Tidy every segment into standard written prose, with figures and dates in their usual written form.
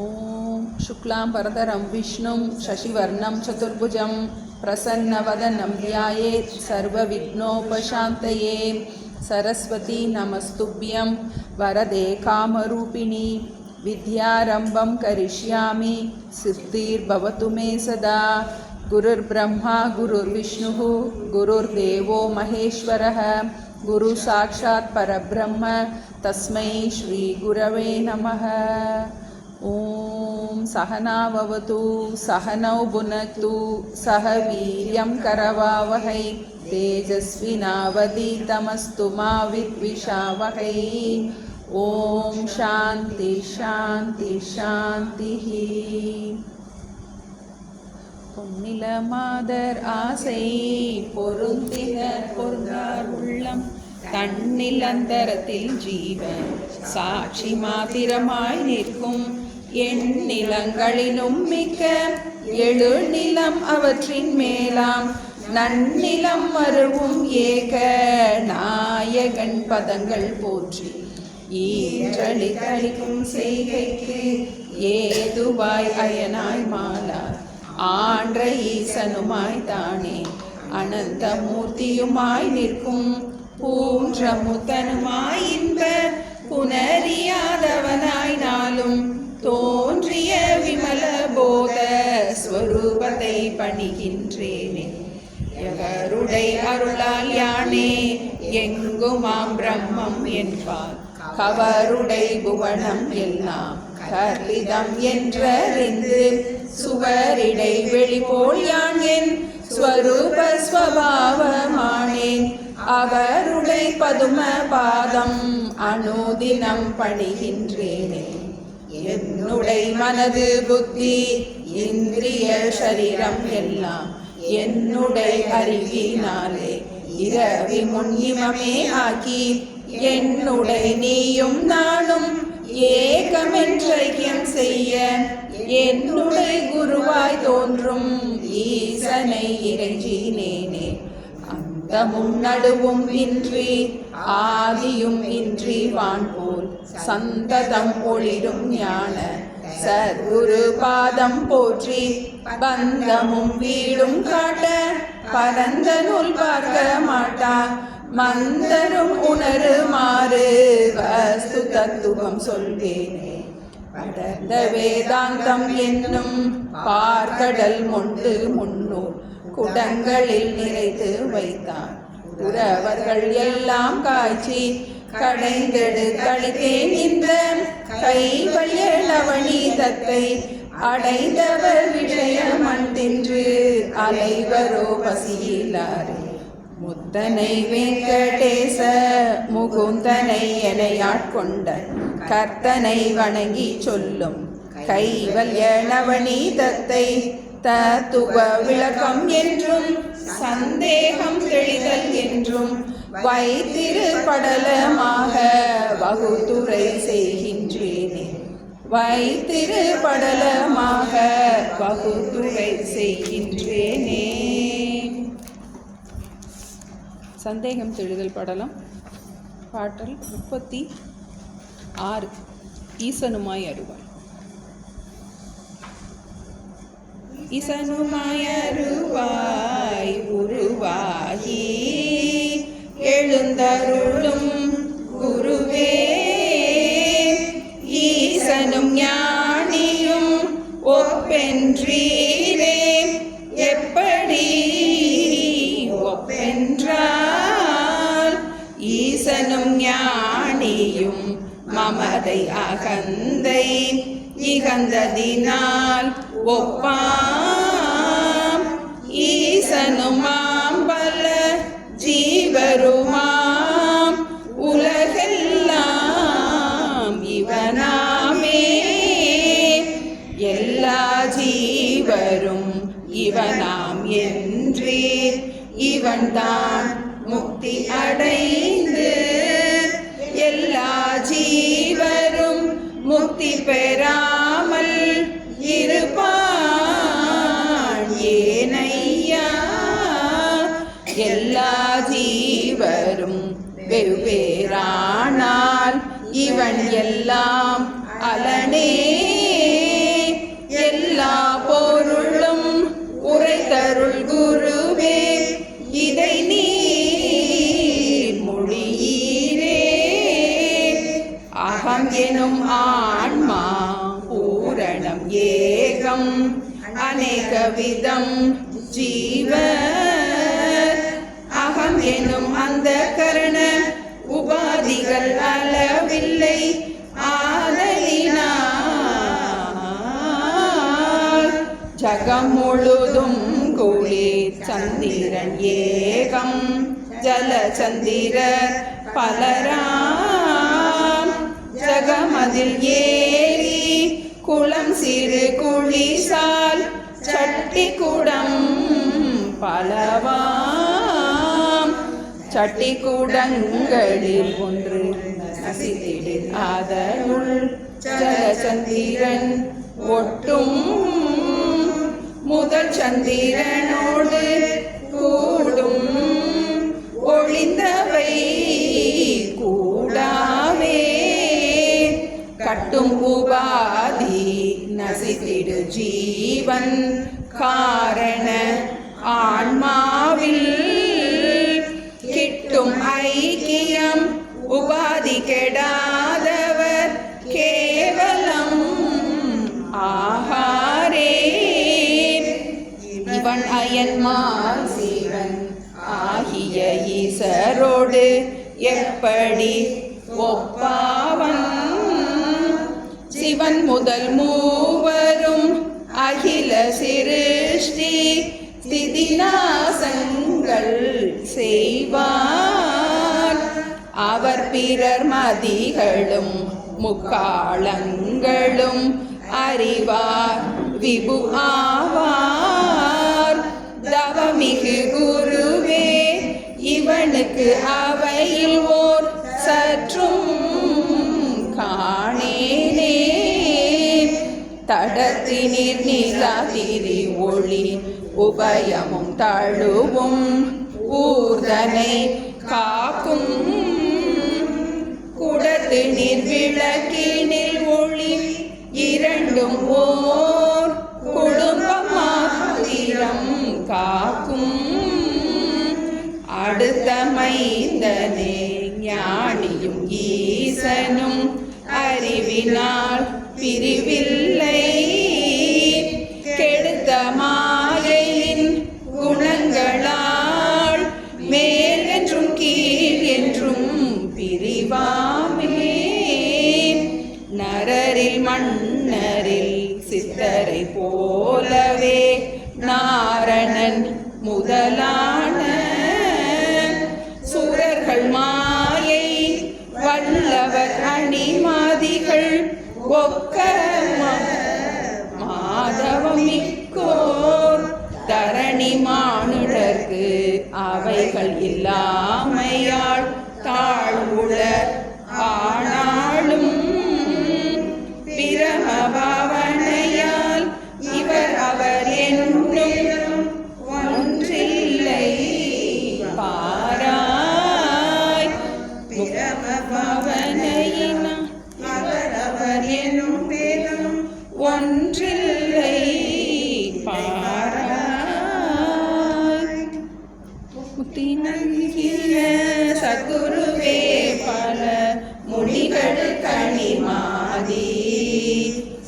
ஓம் சுக்லாம் பரதரம் விஷ்ணும் சசிவர்ணம் சதுர்புஜம் பிரசன்னவதனம் த்யாயேத் சர்வ விக்னோபசாந்தயே. சரஸ்வதி நமஸ்துப்யம் வரதே காமரூபிணி வித்யாரம்பம் கரிஷ்யாமி சித்திர்பவது மே சதா. குருர் பிரம்மா குருர் விஷ்ணு குருர் தேவோ மகேஸ்வரः குரு சாட்சாத் பரபிரம்ம தஸ்மை ஸ்ரீ குரவே நமः. ஓம் சகனாவவது சகனௌ புனக்து சக வீர்யம் கரவாவஹை தேஜஸ்வினாவதீதமஸ்து மா வித்விஷாவஹை. ஓம் சாந்தி ஷாந்தி ஷாந்திஹி. பொன்னில மாதர் ஆசை பொருந்தினர் பொருந்தார் உள்ளம் தன்னில் அந்தரத்தில் ஜீவன் சாட்சி மாத்திரமாய் நிற்கும் எண்ணிலங்களிலும் மிக்க எழு நிலம் அவற்றின் மேலாம் நன்னிலம் மருவும் ஏக நாயகன் பதங்கள் போற்றி ஈன்றளி தளிக்கும் செய்கைக்கு ஏதுவாய் அயனாய் மாலார் ஆன்ற ஈசனுமாய் தானே அனந்த மூர்த்தியுமாய் நிற்கும் பூன்ற முத்தனுமாய் இன்ப புனரியாதவனாய் நாளும் தோன்றிய விமல போத ஸ்வரூபத்தை பணிகின்றேனே. எவருடை அருளால் யானே எங்குமாம் பிரம்மம் என்பார் கவருடை புவனம் எல்லாம் கர்விதம் என்றறிந்து சுவரிடை வெளிபோல் யான் என் ஸ்வரூப ஸ்வபாவமானேன். அவருடை பதும பாதம் அனுதினம் பணிகின்றேனே. என்னுடை மனது புத்தி இந்திரிய சரீரம் எல்லாம் என்னுடை அறிவினாலே இரவி முன்னிமமே ஆக்கி என்னுடை நீயும் நானும் ஏகமென்றைக்கியம் செய்ய என்னுடை குருவாய் தோன்றும் ஈசனை இறைஞ்சினேனே. அந்த முன்னடுவும் இன்றி ஆதியும் இன்றி வான்போல் சந்ததம் ஒளிரும் ஞான சத்குரு பாதம் போற்றி பந்தமும் வீடும் காட்ட பரந்த நூல் பார்க்க மாட்டா மந்தரும் உணருமாறு வஸ்து தத்துவம் சொல்வேனே. படர்ந்த வேதாந்தம் என்னும் பார்க்கடல் மொண்டு முன்னூர் குடங்களில் நிறைத்து வைத்தான். உறவர்கள் எல்லாம் காய்ச்சி கடைந்தெடு கழித்தேன் இந்த கைவல்ய நவநீதத்தை அடைந்தவர் விஷயம் அன்றின்று அலைவரோ பசியிலாரே. முத்தனை வெங்கடேச முகுந்தனை எனையாட்கொண்ட கர்த்தனை வணங்கி சொல்லும் கைவல்ய நவநீதத்தை தத்துவ விளக்கம் என்றும் சந்தேகம் தெளிதல் என்றும் வைத்திரு படலமாக வகுத்துரை செய்கின்றேனே. வைத்திரு படலமாக வகுத்துரை செய்கின்றேனே. சந்தேகம் தெளிதல் படலம் பாடல் 36. ஈசனுமாய் அருவாய். ஈசனுமாய் அருவாய் உருவாகி எழுந்தருளும் குருவே. ஈசனும் ஞானியும் ஒப்பென்றீரே எப்படி ஒப்பென்றால் ஈசனும் ஞானியும் மமதை அகந்தை இகந்ததினால் ஒப்பாம். ஈசனுமாம் பல ஜீவருமாம் உலகெல்லாம் இவனாமே. எல்லா ஜீவரும் இவனாம் என்றே இவன்தான் முக்தி அடைந்து எல்லா ஜீவரும் முக்தி பெறாமல் இருப்பான் ஏனையா. எல்லா ஜீவரும் வெவ்வேறானால் இவன் எல்லாம் அலனே ஏகம் அநேக விதம் ஜீவ அகம் எனும் அந்த கரண உபாதிகள் அளவில்லை ஆதலினால் ஜகம் முழுதும் குளிர் சந்திரன் ஏகம் ஜல சந்திரர் பலராம் ஜகமதில் ஏறி குளம் சிறு குளிசால் சட்டி குடம் பலவாம் சட்டி குடங்களில் ஒன்று நசித்திடு அதனுள் ஜலச்சந்திரன் ஒட்டும் முதல் சந்திரனோடு கூடும் ஒளிந்தவை கூடாவே கட்டும் உபாதி நசித்திடு ஜீவன் காரண ஆன்மாவில் கிட்டும் ஐக்கியம் உபாதி கெடாதவர் கேவலம் ஆகாரே இவன் அயன்மால் சீவன் ஆகிய ஈசரோடு எப்படி ஒப்பாவன் சிவன் முதல் மூவரும் அகில சிருஷ்டி ஸ்திதிநாசங்கள் செய்வார் அவர் பிறர் மதிகளும் முக்காலங்களும் அறிவார் விபு ஆவார் தவமிகு குருவே இவனுக்கு அவையில் ஓர் சற்றும் காணேனே தடத்தினிர் நீலாதிரி ஒளி உபயமும் தழுவும் ஊர்தனை காக்கும் குடத்து நீர் விளக்கினில் ஒளி இரண்டும் ஓர் குடும்பம் மாத்திரம் காக்கும் அடுத்த மைந்தனே ஞானியும் ஈசனும் அறிவினால் பிரிவில்லை கெடுத்த மாயையின் குணங்களால் மேல் என்றும் கீழ் என்றும் பிரிவாமே நரரில் மன்னரில் சித்தரை போலவே நாரணன் முதலான சூரர்கள் மாயை வல்லவர் அணிமாதிகள் ஒக்க மாதவம் மிக்கோர் தரணி மானுடர்க்கு அவைகள் இல்லாமையால் தாழ்வுள ஆனாலும் பிரம பாவனையால் இவர் அவர் என்னும் ஒன்றில்லை பாராய் பிரம பாவனையினால் இவர் அவர் என்னும் பேரும் ஒன்றில்லை பாராய் முக்தி நல்கிய சத்குருவே பல முனிகள் கனிமாதி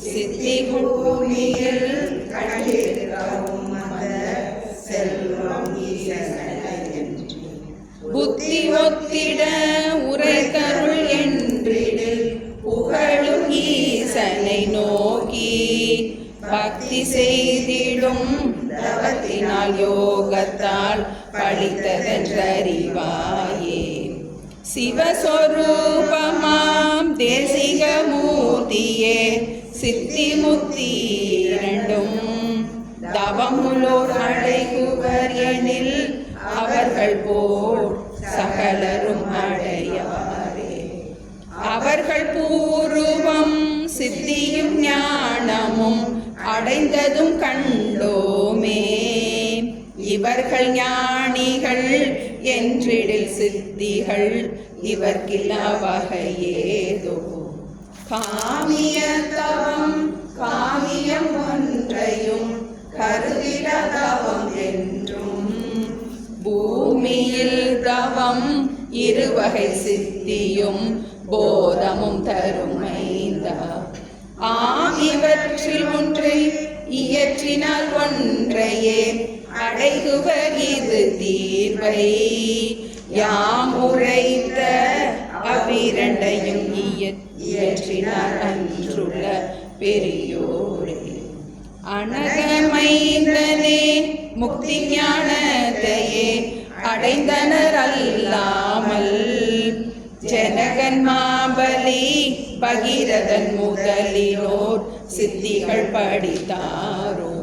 சித்தி பூமியில் கண்டிருக்கவும் செல்வம் புத்தி ஒத்திட உரைத்தருள் என்றிடு புகழும் ஈசனை நோக்கி பக்தி செய்திடும் தவத்தினால் யோகத்தால் பழித்ததென்றறிவாயே சிவஸ்வரூபமாம் தேசிக மூர்த்தியே சித்தி முத்தி இரண்டும் தவமுலோர் அடைகுவர் எனில் அவர்கள் போல் சகலரும் அடையாரே அவர்கள் பூர்வம் சித்தியும் ஞானமும் அடைந்ததும் கண்டோமே இவர்கள் ஞானிகள் என்றிடில் சித்திகள் இவர்கில்லா வகையேதோ காமிய தவம் காமியம் ஒன்றையும் கருதிட தவம் என்றும் பூமியில் தவம் இருவகை சித்தியும் போதமும் தருமைந்த இவற்றில் ஒன்று இயற்றினால் ஒன்றையே அடைகுவர் இது தீர்வை. யாம் உரைத்த அவ்விரண்டையும் இயற்றினார் அன்றுள்ள பெரியோரே. அனகமைந்தனே முக்தி ஞானத்தையே அடைந்தனர் அல்லாமல் ஜனகன் மாபலி பகிரதன் முதலினோர் சித்திகள் படித்தாரோ.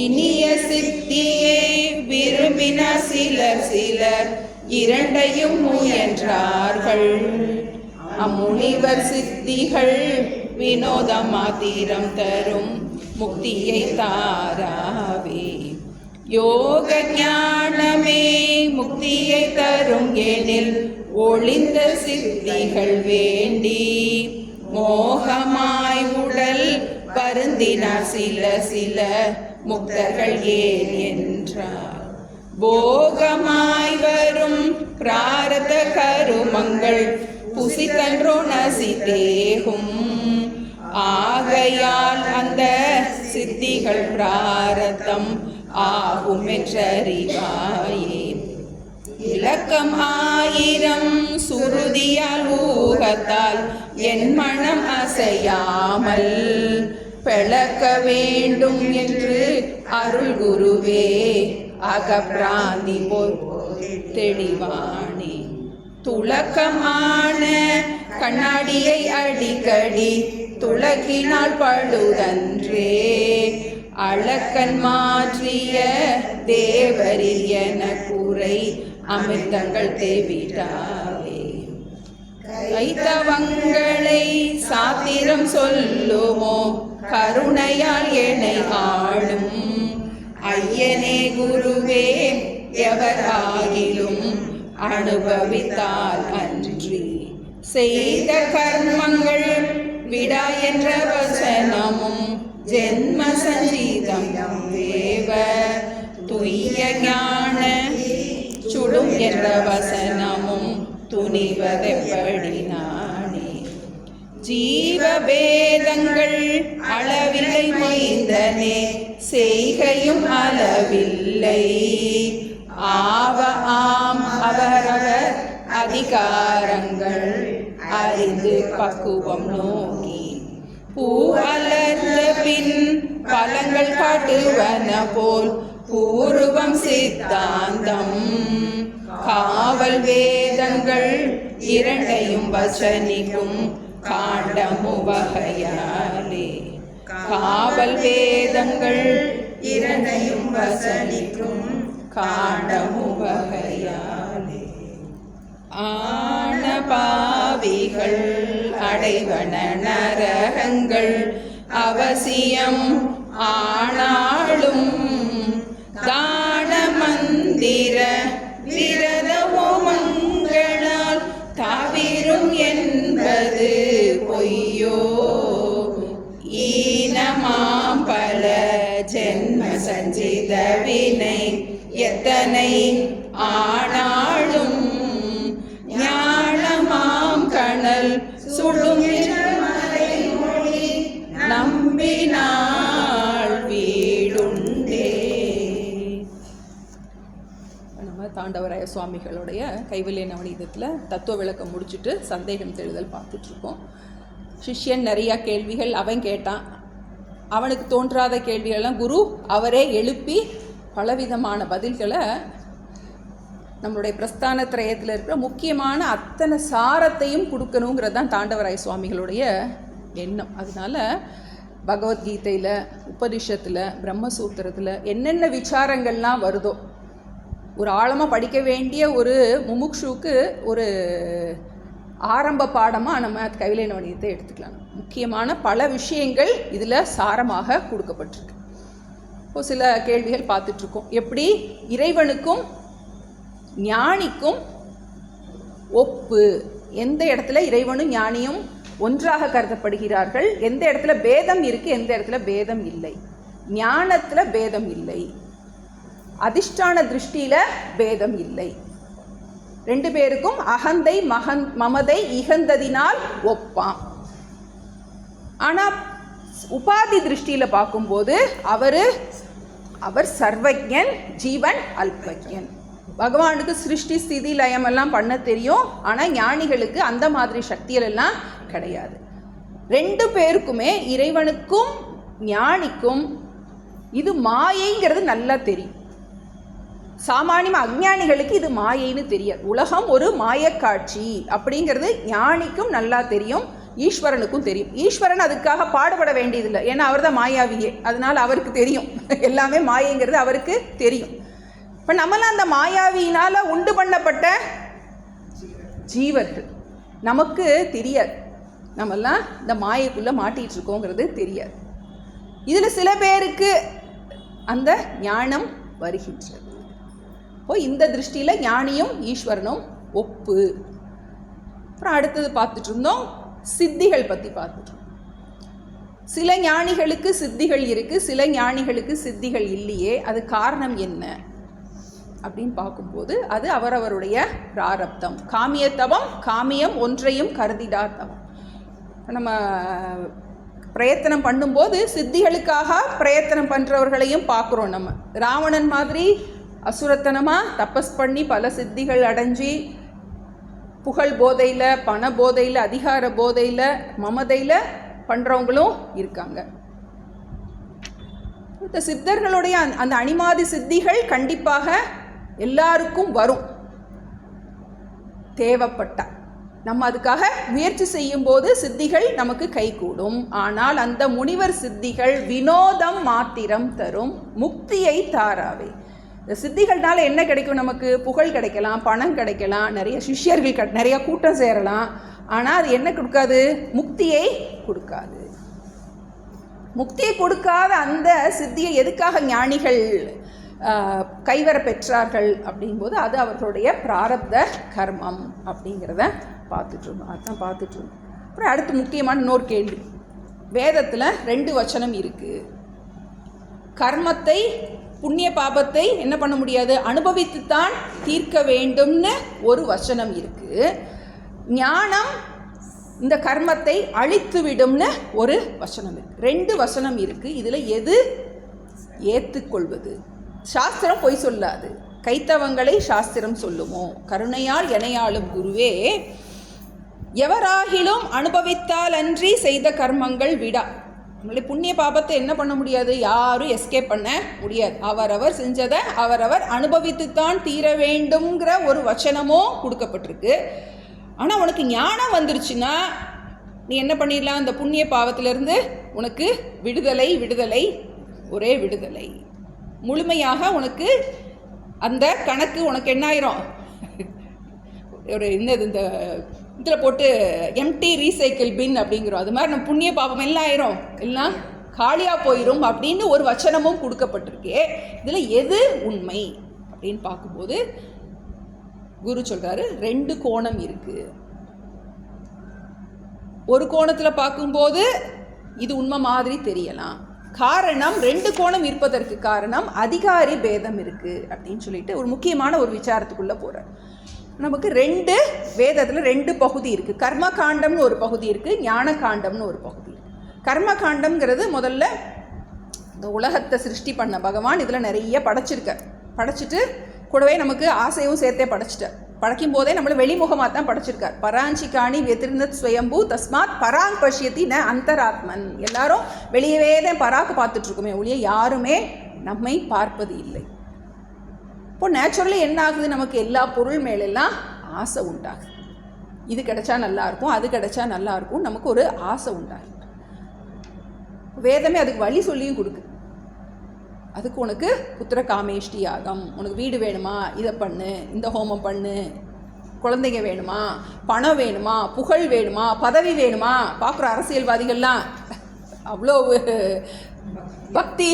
இனிய சித்தியை விரும்பினார் சிலர் இரண்டையும் முயன்றார்கள். அம்முனிவர் சித்திகள் வினோத மாத்திரம் தரும் முக்தியை தாராவே. யோக ஞானமே முக்தியை தரும் எனில் ஒளிந்த சித்திகள் வேண்டி மோகமாய் உடல் வருந்தினார் சில முக்தர்கள் ஏன் என்றார். போகமாய் வரும் பிராரத கருமங்கள் புசித்தன்றோ நசித்தேகும். ஆகையால் அந்த சித்திகள் பிராரதம் ஆகும் என்றறிவாயே. இலக்கம் 1000 சுருதியால் ஊகத்தால் என் மனம் அசையாமல் பெளக்க வேண்டும் என்று அருள் குருவே அகப்பிராந்தி போல் தெளிவானே. துலக்கமான கண்ணாடியை அடிக்கடி துலக்கினால் பழுதன்றே. அளக்கன் மாற்றிய தேவரில் என கூரை அமிர்தங்கள் தேவிடாவே. கைத்தவங்களை சாத்திரம் சொல்லுமோ கருணையால் என்னை ஆளும். ஐயனே குருவே எவர் ஆகிலும் அனுபவித்தால் அன்றி செய்த கர்மங்கள் விடா என்ற வசனமும் ஜென்ம சஞ்சீதம் வேவ. துய்ய ஞான சுடும் என்ற வசனமும் துணிவதெப்படி நானே. ஜீவபேதங்கள் அளவில்லை மைந்தனே செய்கையும் அளவில்லை. ஆவ ஆம் அவரவர் அதிகாரங்கள் அறிந்து பக்குவம் நோக்கி பூ அலர்ந்த பின் பலங்கள் காட்டுவன போல் பூர்வம் சித்தாந்தம். காவல் வேதங்கள் இரண்டையும் வசனிக்கும் காண்டமு வகையாலே. காவல் வேதங்கள் இரண்டையும் வசனிக்கும் காண்டமு வகையாலே. ஆன பாவிகள் அடைவன நரகங்கள் அவசியம் ஆனாலும் தான மந்திர விரத ஹோமங்களால் தவிரும் என்பது பொய்யோ. ஈனமாம் பல ஜென்ம சஞ்சித வினை எத்தனை ஆனாலும் ஞானமாம் கணல் சுடும் நம்பினாள் வீடுண்டே. நம்ம தாண்டவராய சுவாமிகளுடைய கைவல்ய நவநீதத்தில் தத்துவ விளக்கம் முடிச்சுட்டு சந்தேகம் தெளிதல் பார்த்துட்ருக்கோம். சிஷ்யன் நிறையா கேள்விகள் அவன் கேட்டான். அவனுக்கு தோன்றாத கேள்விகள்லாம் குரு அவரே எழுப்பி பலவிதமான பதில்களை நம்மளுடைய பிரஸ்தான திரயத்தில் இருக்கிற முக்கியமான அத்தனை சாரத்தையும் கொடுக்கணுங்கிறது தான் தாண்டவராய சுவாமிகளுடைய எண்ணம். அதனால் பகவத்கீதையில், உபனிஷத்தில், பிரம்மசூத்திரத்தில் என்னென்ன விசாரங்கள்லாம் வருதோ ஒரு ஆழமாக படிக்க வேண்டிய ஒரு முமுக்ஷுவுக்கு ஒரு ஆரம்ப பாடமாக நம்ம கைவல்ய நவநீதத்தை எடுத்துக்கலாம். முக்கியமான பல விஷயங்கள் இதில் சாரமாக கொடுக்கப்பட்டிருக்கு. இப்போ சில கேள்விகள் பார்த்துட்ருக்கோம். எப்படி இறைவனுக்கும் ஞானிக்கும் ஒப்பு, எந்த இடத்துல இறைவனும் ஞானியும் ஒன்றாக கருதப்படுகிறார்கள், எந்த இடத்துல பேதம் இருக்குது, எந்த இடத்துல பேதம் இல்லை. ஞானத்தில் பேதம் இல்லை, அதிஷ்டான திருஷ்டியில் பேதம் இல்லை. ரெண்டு பேருக்கும் அகந்தை மமதை இகந்ததினால் ஒப்பாம். ஆனால் உபாதி திருஷ்டியில் பார்க்கும்போது அவர் சர்வஜன், ஜீவன் அல்பஜன். பகவானுக்கு சிருஷ்டி ஸ்திதி லயம் எல்லாம் பண்ண தெரியும், ஆனால் ஞானிகளுக்கு அந்த மாதிரி சக்திகள் எல்லாம் கிடையாது. ரெண்டு பேருக்குமே, இறைவனுக்கும் ஞானிக்கும் இது மாயைங்கிறது நல்லா தெரியும். சாமானியமாக அஞ்ஞானிகளுக்கு இது மாயைன்னு தெரியாது. உலகம் ஒரு மாயக்காட்சி அப்படிங்கிறது ஞானிக்கும் நல்லா தெரியும், ஈஸ்வரனுக்கும் தெரியும். ஈஸ்வரன் அதுக்காக பாடுபட வேண்டியதில்லை, ஏன்னா அவர் தான் மாயாவியே, அதனால் அவருக்கு தெரியும் எல்லாமே மாயைங்கிறது அவருக்கு தெரியும். இப்போ நம்மளாம் அந்த மாயாவியினால் உண்டு பண்ணப்பட்ட ஜீவர்கள், நமக்கு தெரியாது நம்மெல்லாம் இந்த மாயைக்குள்ளே மாட்டிகிட்டு இருக்கோங்கிறது தெரியாது. இதில் சில பேருக்கு அந்த ஞானம் வருகின்றது. இப்போ இந்த திருஷ்டியில் ஞானியும் ஈஸ்வரனும் ஒப்பு. அப்புறம் அடுத்தது பார்த்துட்டு இருந்தோம், சித்திகள் பற்றி பார்த்துட்டோம். சில ஞானிகளுக்கு சித்திகள் இருக்குது, சில ஞானிகளுக்கு சித்திகள் இல்லையே. அது காரணம் என்ன அப்படின்னு பார்க்கும்போது அது அவரவருடைய பிராரப்தம். காமிய தவம், காமியம் ஒன்றையும் கருதிடார் தவம். நம்ம பிரயத்தனம் பண்ணும்போது சித்திகளுக்காக பிரயத்தனம் பண்ணுறவர்களையும் பார்க்குறோம். நம்ம ராவணன் மாதிரி அசுரத்தனமாக தபஸ் பண்ணி பல சித்திகள் அடைஞ்சி புகழ் போதையில், பண போதையில், அதிகார போதையில், மமதையில் பண்ணுறவங்களும் இருக்காங்க. இந்த சித்தர்களுடைய அந்த அனிமாதி சித்திகள் கண்டிப்பாக எல்லாருக்கும் வரும் தேவைப்பட்டா. நம்ம அதுக்காக முயற்சி செய்யும்போது சித்திகள் நமக்கு கைகூடும். ஆனால் அந்த முனிவர் சித்திகள் வினோதம் மாத்திரம் தரும், முக்தியை தாராவே. இந்த சித்திகள்னால என்ன கிடைக்கும்? நமக்கு புகழ் கிடைக்கலாம், பணம் கிடைக்கலாம், நிறைய சிஷ்யர்கள் நிறைய கூட்டம் சேரலாம். ஆனால் அது என்ன கொடுக்காது? முக்தியை கொடுக்காது. முக்தியை கொடுக்காத அந்த சித்தியை எதுக்காக ஞானிகள் கைவர பெற்றார்கள் அப்படிங்கும்போது அது அவர்களுடைய பிராரப்த கர்மம் அப்படிங்கிறத பார்த்துட்ருந்தோம். அதுதான் பார்த்துட்ருந்தோம். அப்புறம் அடுத்து முக்கியமான இன்னொரு கேள்வி, வேதத்தில் 2 வச்சனம் இருக்குது. கர்மத்தை, புண்ணிய பாபத்தை என்ன பண்ண முடியாது, அனுபவித்துத்தான் தீர்க்க வேண்டும்னு ஒரு வசனம் இருக்குது. ஞானம் இந்த கர்மத்தை அழித்து விடும்னு ஒரு வசனம் இருக்குது. 2 வசனம் இருக்குது. இதில் எது ஏற்றுக்கொள்வது? சாஸ்திரம் பொய் சொல்லாது, கைத்தவங்களை சாஸ்திரம் சொல்லுமோ? கருணையால் எனையாளும் குருவே, எவராகிலும் அனுபவித்தால் அன்றி செய்த கர்மங்கள் விடா. நம்மளுடைய புண்ணிய பாபத்தை என்ன பண்ண முடியாது, யாரும் எஸ்கேப் பண்ண முடியாது. அவரவர் செஞ்சதை அவரவர் அனுபவித்துத்தான் தீர வேண்டுங்கிற ஒரு வச்சனமும் கொடுக்கப்பட்டிருக்கு. ஆனால் உனக்கு ஞானம் வந்துருச்சுன்னா நீ என்ன பண்ணிடலாம், அந்த புண்ணிய பாவத்திலிருந்து உனக்கு விடுதலை, விடுதலை, ஒரே விடுதலை. முழுமையாக உனக்கு அந்த கணக்கு உனக்கு என்ன ஆயிரும், ஒரு இன்னது இந்த இதில் போட்டு எம்டி ரீசைக்கிள் பின் அப்படிங்கிறோம், அது மாதிரி நம்ம புண்ணிய பாபம் எல்லாம் ஆயிரும், எல்லாம் காலியாக போயிடும் அப்படின்னு ஒரு வச்சனமும் கொடுக்கப்பட்டிருக்கே. இதில் எது உண்மை அப்படின்னு பார்க்கும்போது குரு சொல்கிறாரு 2 கோணம் இருக்குது. ஒரு கோணத்தில் பார்க்கும்போது இது உண்மை மாதிரி தெரியலாம். காரணம், 2 கோணம் இருப்பதற்கு காரணம் அதிகாரி பேதம் இருக்குது அப்படின்னு சொல்லிட்டு ஒரு முக்கியமான ஒரு விசாரத்துக்குள்ளே போகிறார். நமக்கு 2 வேதத்தில் 2 பகுதி இருக்குது. கர்ம காண்டம்னு ஒரு பகுதி இருக்குது, ஞான காண்டம்னு ஒரு பகுதி இருக்குது. கர்ம காண்டம்ங்கிறது முதல்ல இந்த உலகத்தை சிருஷ்டி பண்ண பகவான் இதில் நிறைய படைச்சிட்டு கூடவே நமக்கு ஆசையும் சேர்த்தே படைக்கும் போதே நம்மளை வெளிமுகமாக தான் படைச்சிருக்கார். பராஞ்சிகாணி வெதிர்நத் ஸ்வயம்பூ தஸ்மாத் பராங் பஷ்யத்தி ந அந்தராத்மன். எல்லாரும் வெளியவே தான் பராக்கு பார்த்துட்ருக்குமே ஒழிய யாருமே நம்மை பார்ப்பது இல்லை. இப்போ நேச்சுரலி என்ன ஆகுது, நமக்கு எல்லா பொருள் மேலெல்லாம் ஆசை உண்டாகுது. இது கிடைச்சா நல்லாயிருக்கும், அது கிடைச்சா நல்லாயிருக்கும், நமக்கு ஒரு ஆசை உண்டாகுது. வேதமே அதுக்கு வழி சொல்லியும் கொடுக்குது. அதுக்கு உனக்கு புத்திர காமேஷ்டி யாகம், உனக்கு வீடு வேணுமா இதை பண்ணு, இந்த ஹோமம் பண்ணு, குழந்தைங்க வேணுமா, பணம் வேணுமா, புகழ் வேணுமா, பதவி வேணுமா. பார்க்குற அரசியல்வாதிகள்லாம் அவ்வளோ பக்தி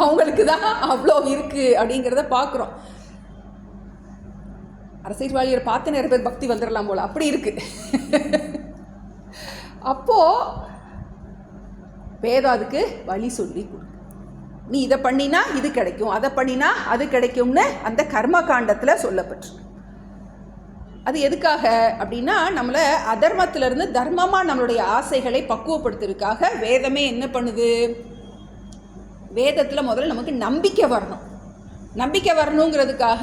அவங்களுக்கு தான் அவ்வளோ இருக்குது அப்படிங்கிறத பார்க்குறோம். அரசியல்வாதிகளை பார்த்து நிறைய பேர் பக்தி வந்துடலாம் போல், அப்படி இருக்குது. அப்போது வேதம் அதுக்கு வழி சொல்லி கொடு. நீ இதை பண்ணினா இது கிடைக்கும், அதை பண்ணினா அது கிடைக்கும்னு அந்த கர்ம காண்டத்தில் சொல்லப்பட்டிருக்கு. அது எதுக்காக அப்படின்னா நம்மளை அதர்மத்திலிருந்து தர்மமாக நம்மளுடைய ஆசைகளை பக்குவப்படுத்துறதுக்காக வேதமே என்ன பண்ணுது? வேதத்தில் முதல்ல நமக்கு நம்பிக்கை வரணும். நம்பிக்கை வரணுங்கிறதுக்காக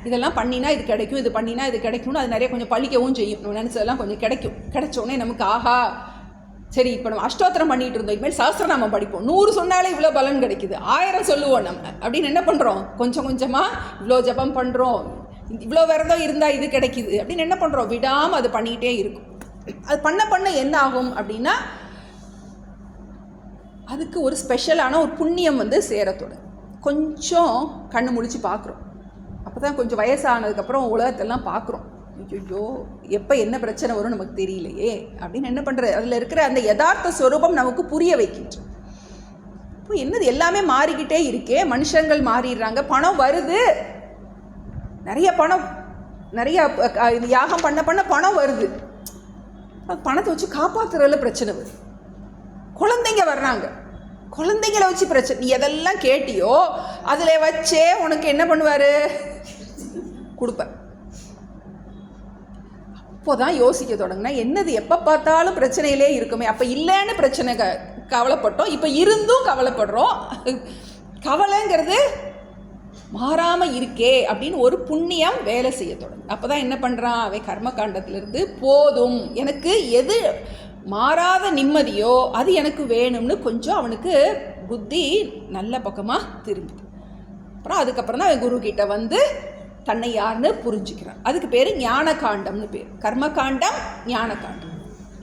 இதெல்லாம் பண்ணினா இது கிடைக்கும், இது பண்ணினா இது கிடைக்கும்னு அது நிறைய கொஞ்சம் பழிக்கவும் செய்யும். நம்ம நினச்சதெல்லாம் கொஞ்சம் கிடைக்கும். கிடைச்சோடனே நமக்கு ஆஹா சரி இப்போ நம்ம அஷ்டோத்திரம் பண்ணிகிட்டு இருந்தோம், இனிமேல் சஹஸ்ரநாமம் படிப்போம், 100 சொன்னாலே இவ்வளோ பலன் கிடைக்குது, 1000 சொல்லுவோம் நம்ம அப்படின்னு என்ன பண்ணுறோம்? கொஞ்சம் கொஞ்சமாக இவ்வளோ ஜபம் பண்ணுறோம், இவ்வளோ விரதம் இருந்தால் இது கிடைக்குது அப்படின்னு என்ன பண்ணுறோம்? விடாமல் அது பண்ணிக்கிட்டே இருக்கும். அது பண்ண என்ன ஆகும் அப்படின்னா அதுக்கு ஒரு ஸ்பெஷலான ஒரு புண்ணியம் சேரத்தோட கொஞ்சம் கண்ணு முழிச்சு பார்க்குறோம். அப்போ தான் கொஞ்சம் வயசானதுக்கப்புறம் உலகத்தெல்லாம் பார்க்குறோம். ஐயோ எப்போ என்ன பிரச்சனை வரும் நமக்கு தெரியலையே அப்படின்னு என்ன பண்ணுறது? அதில் இருக்கிற அந்த யதார்த்த ஸ்வரூபம் நமக்கு புரிய வைக்கின்றோம். இப்போ என்னது எல்லாமே மாறிக்கிட்டே இருக்கே, மனுஷங்கள் மாறிடுறாங்க, பணம் வருது, நிறைய பணம், நிறைய யாகம் பண்ண பணம் வருது, பணத்தை வச்சு காப்பாற்றுறதுல பிரச்சனை வருது. குழந்தைங்க வர்றாங்க, குழந்தைங்கள வச்சு பிரச்சனை. நீ எதெல்லாம் கேட்டியோ அதில் வச்சே உனக்கு என்ன பண்ணுவார்? கொடுப்பேன். அப்போதான் யோசிக்க தொடங்கினா என்னது எப்போ பார்த்தாலும் பிரச்சனையிலே இருக்குமே, அப்போ இல்லைன்னு பிரச்சனை கவலைப்பட்டோம், இப்போ இருந்தும் கவலைப்படுறோம். கவலைங்கிறது மாறாமல் இருக்கே அப்படின்னு ஒரு புண்ணியம் வேலை செய்ய தொடங்கும். அப்போ தான் என்ன பண்ணுறான் அவன் கர்மகாண்டத்திலிருந்து போதும், எனக்கு எது மாறாத நிம்மதியோ அது எனக்கு வேணும்னு கொஞ்சம் அவனுக்கு புத்தி நல்ல பக்கமாக திரும்புது. அப்புறம் அதுக்கப்புறம் தான் அவன் குரு கிட்ட தன்னை யாருன்னு புரிஞ்சுக்கிறான். அதுக்கு பேர் ஞான காண்டம்னு பேர். கர்மகாண்டம், ஞான காண்டம்.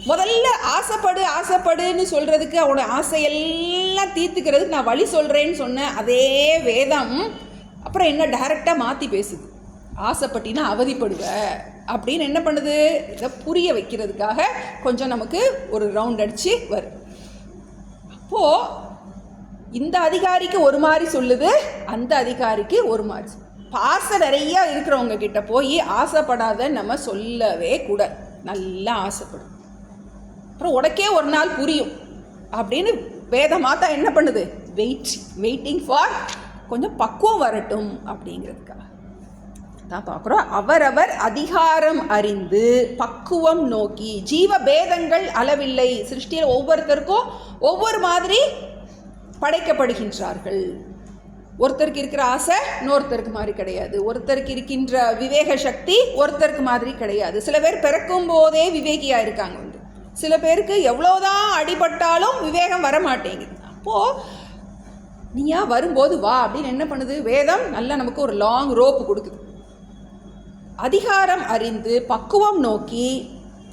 முதல்ல ஆசைப்படுன்னு சொல்கிறதுக்கு அவனோட ஆசையெல்லாம் தீர்த்துக்கிறதுக்கு நான் வழி சொல்கிறேன்னு சொன்னேன். அதே வேதம் அப்புறம் என்ன டைரெக்டாக மாற்றி பேசுது. ஆசைப்பட்டினா அவதிப்படுவ அப்படின்னு என்ன பண்ணுது? இதை புரிய வைக்கிறதுக்காக கொஞ்சம் நமக்கு ஒரு ரவுண்ட் அடித்து வரும். அப்போது இந்த அதிகாரிக்கு ஒரு மாதிரி சொல்லுது, அந்த அதிகாரிக்கு ஒரு மாதிரி சொல்லுது. ஆசை நிறையா இருக்கிறவங்க கிட்ட போய் ஆசைப்படாத நம்ம சொல்லவே கூட. நல்லா ஆசைப்படும், அப்புறம் உனக்கே ஒரு நாள் புரியும் அப்படின்னு வேதமாத்தா என்ன பண்ணுது? வெயிட்டிங் ஃபார் கொஞ்சம் பக்குவம் வரட்டும் அப்படிங்கிறதுக்காக தான் பார்க்குறோம். அவரவர் அதிகாரம் அறிந்து பக்குவம் நோக்கி. ஜீவ பேதங்கள் அளவில்லை. சிருஷ்டியில் ஒவ்வொருத்தருக்கும் ஒவ்வொரு மாதிரி படைக்கப்படுகின்றார்கள். ஒருத்தருக்கு இருக்கிற ஆசை இன்னொருத்தருக்கு மாதிரி கிடையாது. ஒருத்தருக்கு இருக்கின்ற விவேக சக்தி ஒருத்தருக்கு மாதிரி கிடையாது. சில பேர் பிறக்கும் போதே விவேகியாக இருக்காங்க. சில பேருக்கு எவ்வளோதான் அடிபட்டாலும் விவேகம் வர மாட்டேங்குது. அப்போது நீயா வரும்போது வா அப்படின்னு என்ன பண்ணுது? வேதம் நல்லா நமக்கு ஒரு லாங் ரோப்பு கொடுக்குது. அதிகாரம் அறிந்து பக்குவம் நோக்கி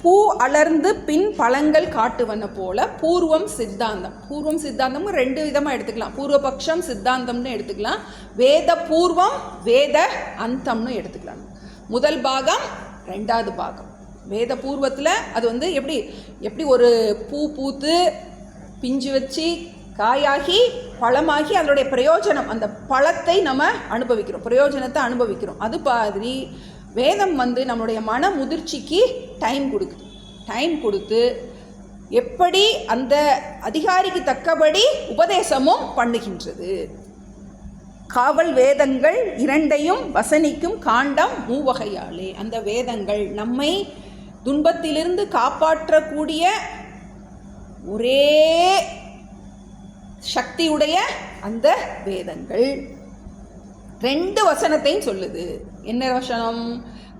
பூ அலர்ந்து பின் பழங்கள் காட்டுவன போல பூர்வம் சித்தாந்தம். பூர்வம் சித்தாந்தம் 2 விதமாக எடுத்துக்கலாம். பூர்வபக்ஷம் சித்தாந்தம்னு எடுத்துக்கலாம், வேத பூர்வம் வேத அந்தம்னு எடுத்துக்கலாம். முதல் பாகம், 2வது பாகம். வேத பூர்வத்தில் அது எப்படி ஒரு பூ பூத்து பிஞ்சு வச்சு காயாகி பழமாகி அதனுடைய பிரயோஜனம், அந்த பழத்தை நம்ம அனுபவிக்கிறோம், பிரயோஜனத்தை அனுபவிக்கிறோம். அது மாதிரி வேதம் நம்மளுடைய மன முதிர்ச்சிக்கு டைம் கொடுத்து எப்படி அந்த அதிகாரிக்கு தக்கபடி உபதேசமும் பண்ணுகின்றது. காவல் வேதங்கள் 2ஐயும் வசனிக்கும் காண்டம் 3 வகையாலே. அந்த வேதங்கள் நம்மை துன்பத்திலிருந்து காப்பாற்றக்கூடிய ஒரே சக்தியுடைய அந்த வேதங்கள் 2 வசனத்தையும் சொல்லுது. என்ன வசனம்?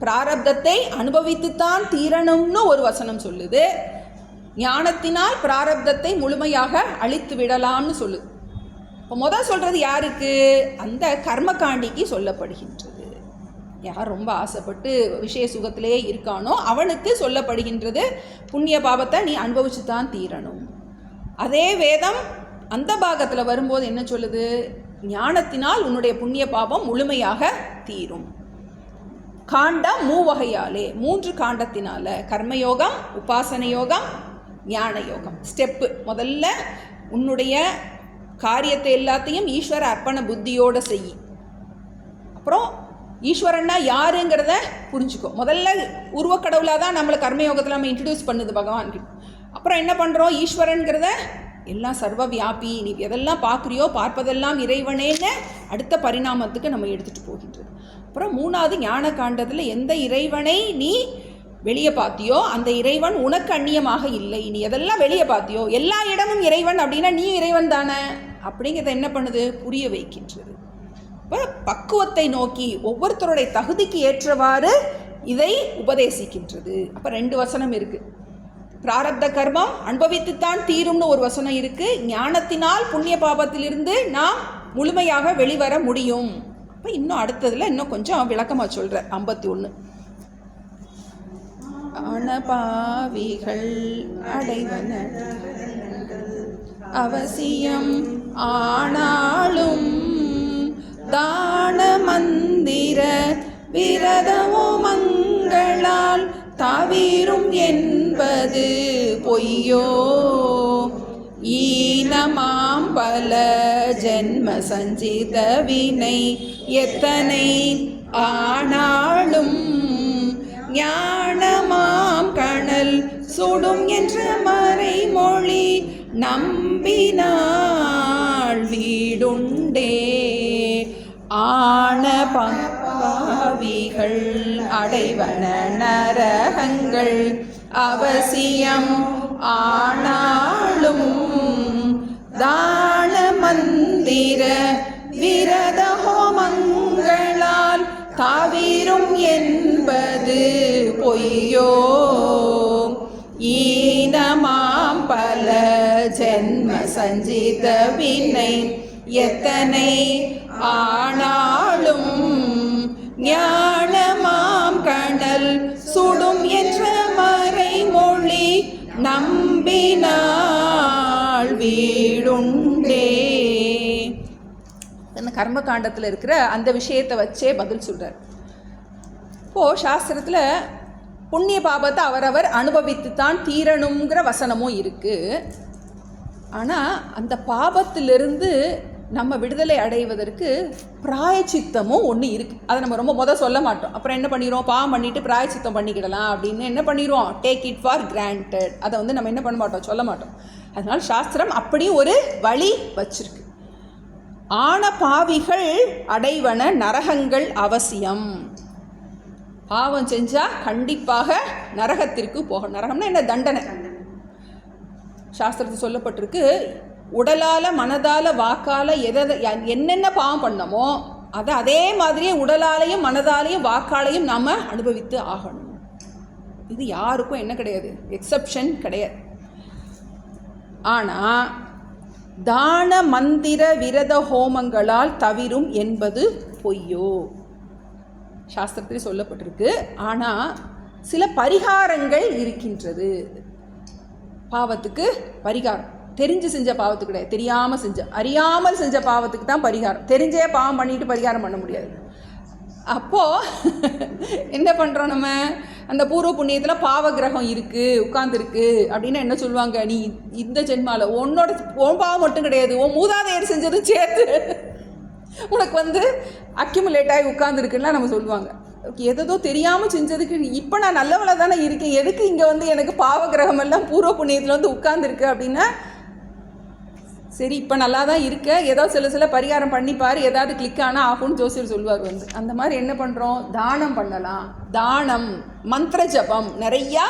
பிராரப்தத்தை அனுபவித்துத்தான் தீரணும்னு ஒரு வசனம் சொல்லுது. ஞானத்தினால் பிராரப்தத்தை முழுமையாக அழித்து விடலாம்னு சொல்லுது. இப்போ முதல் சொல்கிறது யாருக்கு? அந்த கர்மகாண்டிக்கு சொல்லப்படுகின்றது. யார் ரொம்ப ஆசைப்பட்டு விஷய சுகத்திலே இருக்கானோ அவனுக்கு சொல்லப்படுகின்றது, புண்ணிய பாவத்தை நீ அனுபவிச்சு தான் தீரணும். அதே வேதம் அந்த பாகத்தில் வரும்போது என்ன சொல்லுது? ஞானத்தினால் உன்னுடைய புண்ணிய பாவம் முழுமையாக தீரும். காண்டம் 3 வகையாலே, 3 காண்டத்தினால. கர்மயோகம், உபாசன யோகம், ஞான யோகம். ஸ்டெப்பு முதல்ல உன்னுடைய காரியத்தை எல்லாத்தையும் ஈஸ்வர அர்ப்பண புத்தியோடு செய். அப்புறம் ஈஸ்வரன்னா யாருங்கிறத புரிஞ்சுக்கோ. முதல்ல உருவக்கடவுளாக தான் நம்மளை கர்மயோகத்தில் நம்ம இன்ட்ரடியூஸ் பண்ணுது பகவான். அப்புறம் என்ன பண்ணுறோம்? ஈஸ்வரன்கிறத எல்லாம் சர்வ வியாபி, நீ எதெல்லாம் பார்க்குறியோ பார்ப்பதெல்லாம் இறைவனேன்னு அடுத்த பரிணாமத்துக்கு நம்ம எடுத்துகிட்டு போகின்றது. அப்புறம் 3வது ஞான காண்டத்தில் எந்த இறைவனை நீ வெளியே பார்த்தியோ அந்த இறைவன் உனக்கு அந்நியமாக இல்லை. நீ எதெல்லாம் வெளியே பார்த்தியோ எல்லா இடமும் இறைவன் அப்படின்னா நீ இறைவன் தானே அப்படிங்கிறத என்ன பண்ணுது, புரிய வைக்கின்றது. இப்போ பக்குவத்தை நோக்கி ஒவ்வொருத்தருடைய தகுதிக்கு ஏற்றவாறு இதை உபதேசிக்கின்றது. அப்போ 2 வசனம் இருக்குது. பிராரப்த கர்மம் அனுபவித்துத்தான் தீரும்னு ஒரு வசனம் இருக்குது. ஞானத்தினால் புண்ணிய பாபத்திலிருந்து நாம் முழுமையாக வெளிவர முடியும். இப்போ இன்னும் அடுத்ததில் இன்னும் கொஞ்சம் விளக்கமாக சொல்கிறேன். 51 ஆனபாவிகள் அடைவன அவசியம் ஆனாலும் தான மந்திர விரதமோ மங்களால் தவிரும் என்பது பொய்யோ. ஈனமாம் பல ஜென்ம சஞ்சித வினை எத்தனை ஆனாலும் ஞானமாம் கணல் சுடும் என்ற மறைமொழி நம்பினாள் வீடுண்டே. ஆனபாவிகள் அடைவன நரகங்கள் அவசியம் ஆனாலும் தான மந்திர விரத ஹோமங்களால் தவிரும் என்பது பொய்யோ. ஈனமாம் பல ஜென்ம சஞ்சித வினை எத்தனை ஆனாலும் ஞானமாம் கணல் சுடும் என்ற மறைமொழி நம்பினாள் வீடுண்டே. கர்ம காண்டத்தில் இருக்கிற அந்த விஷயத்தை வச்சே பதில் சொல்கிறார். இப்போது சாஸ்திரத்தில் புண்ணிய பாபத்தை அவரவர் அனுபவித்துத்தான் தீரணுங்கிற வசனமும் இருக்குது. ஆனால் அந்த பாபத்திலிருந்து நம்ம விடுதலை அடைவதற்கு பிராயச்சித்தமும் ஒன்று இருக்குது. அதை நம்ம ரொம்ப சொல்ல மாட்டோம். அப்புறம் என்ன பண்ணிடுவோம், பாவம் பண்ணிவிட்டு பிராயச்சித்தம் பண்ணிக்கிடலாம் அப்படின்னு என்ன பண்ணிடுவோம், டேக் இட் ஃபார் கிராண்டட். அதை வந்து நம்ம என்ன பண்ண மாட்டோம், சொல்ல மாட்டோம். அதனால் சாஸ்திரம் அப்படி ஒரு வழி வச்சிருக்கு. ஆன பாவிகள் அடைவன நரகங்கள் அவசியம். பாவம் செஞ்சால் கண்டிப்பாக நரகத்திற்கு போகணும். நரகம்னா என்ன, தண்டனை. சாஸ்திரத்தில் சொல்லப்பட்டிருக்கு, உடலால் மனதால் வாக்கால் என்னென்ன பாவம் பண்ணமோ அதை அதே மாதிரியே உடலாலையும் மனதாலையும் வாக்காலையும் நாம் அனுபவித்து ஆகணும். இது யாருக்கும் என்ன கிடையாது, எக்ஸப்ஷன் கிடையாது. ஆனால் தான மந்திர விரத ஹோமங்களால் தவிரும் என்பது பொய்யோ. சாஸ்திரத்தில் சொல்லப்பட்டிருக்கு. ஆனால் சில பரிகாரங்கள் இருக்கின்றது. பாவத்துக்கு பரிகாரம், தெரிஞ்சு செஞ்ச பாவத்துக்கு கிடையாது, தெரியாமல் செஞ்ச அறியாமல் செஞ்ச பாவத்துக்கு தான் பரிகாரம். தெரிஞ்சே பாவம் பண்ணிட்டு பரிகாரம் பண்ண முடியாது. அப்போது என்ன பண்ணுறோம், நம்ம அந்த பூர்வ புண்ணியத்தில் பாவ கிரகம் இருக்குது உட்காந்துருக்கு அப்படின்னா என்ன சொல்லுவாங்க, நீ இந்த ஜென்மாவில் உன் பாவம் மட்டும் கிடையாது, உன் மூதாதையர் செஞ்சதும் சேர்த்து உனக்கு வந்து அக்யூமுலேட் ஆகி உட்காந்துருக்குன்னா நம்ம சொல்லுவாங்க. எதோ தெரியாமல் செஞ்சதுக்கு இப்போ நான் நல்லவளை தானே இருக்கேன், எதுக்கு இங்கே வந்து எனக்கு பாவ கிரகம் எல்லாம் பூர்வ புண்ணியத்தில் வந்து உட்காந்துருக்கு அப்படின்னா, சரி இப்போ நல்லா தான் இருக்க, ஏதோ சில பரிகாரம் பண்ணிப்பார், ஏதாவது கிளிக் ஆனால் ஆகும்னு ஜோசியர் சொல்லுவார். வந்து அந்த மாதிரி என்ன பண்ணுறோம், தானம் பண்ணலாம். தானம், மந்திர ஜபம், நிறையா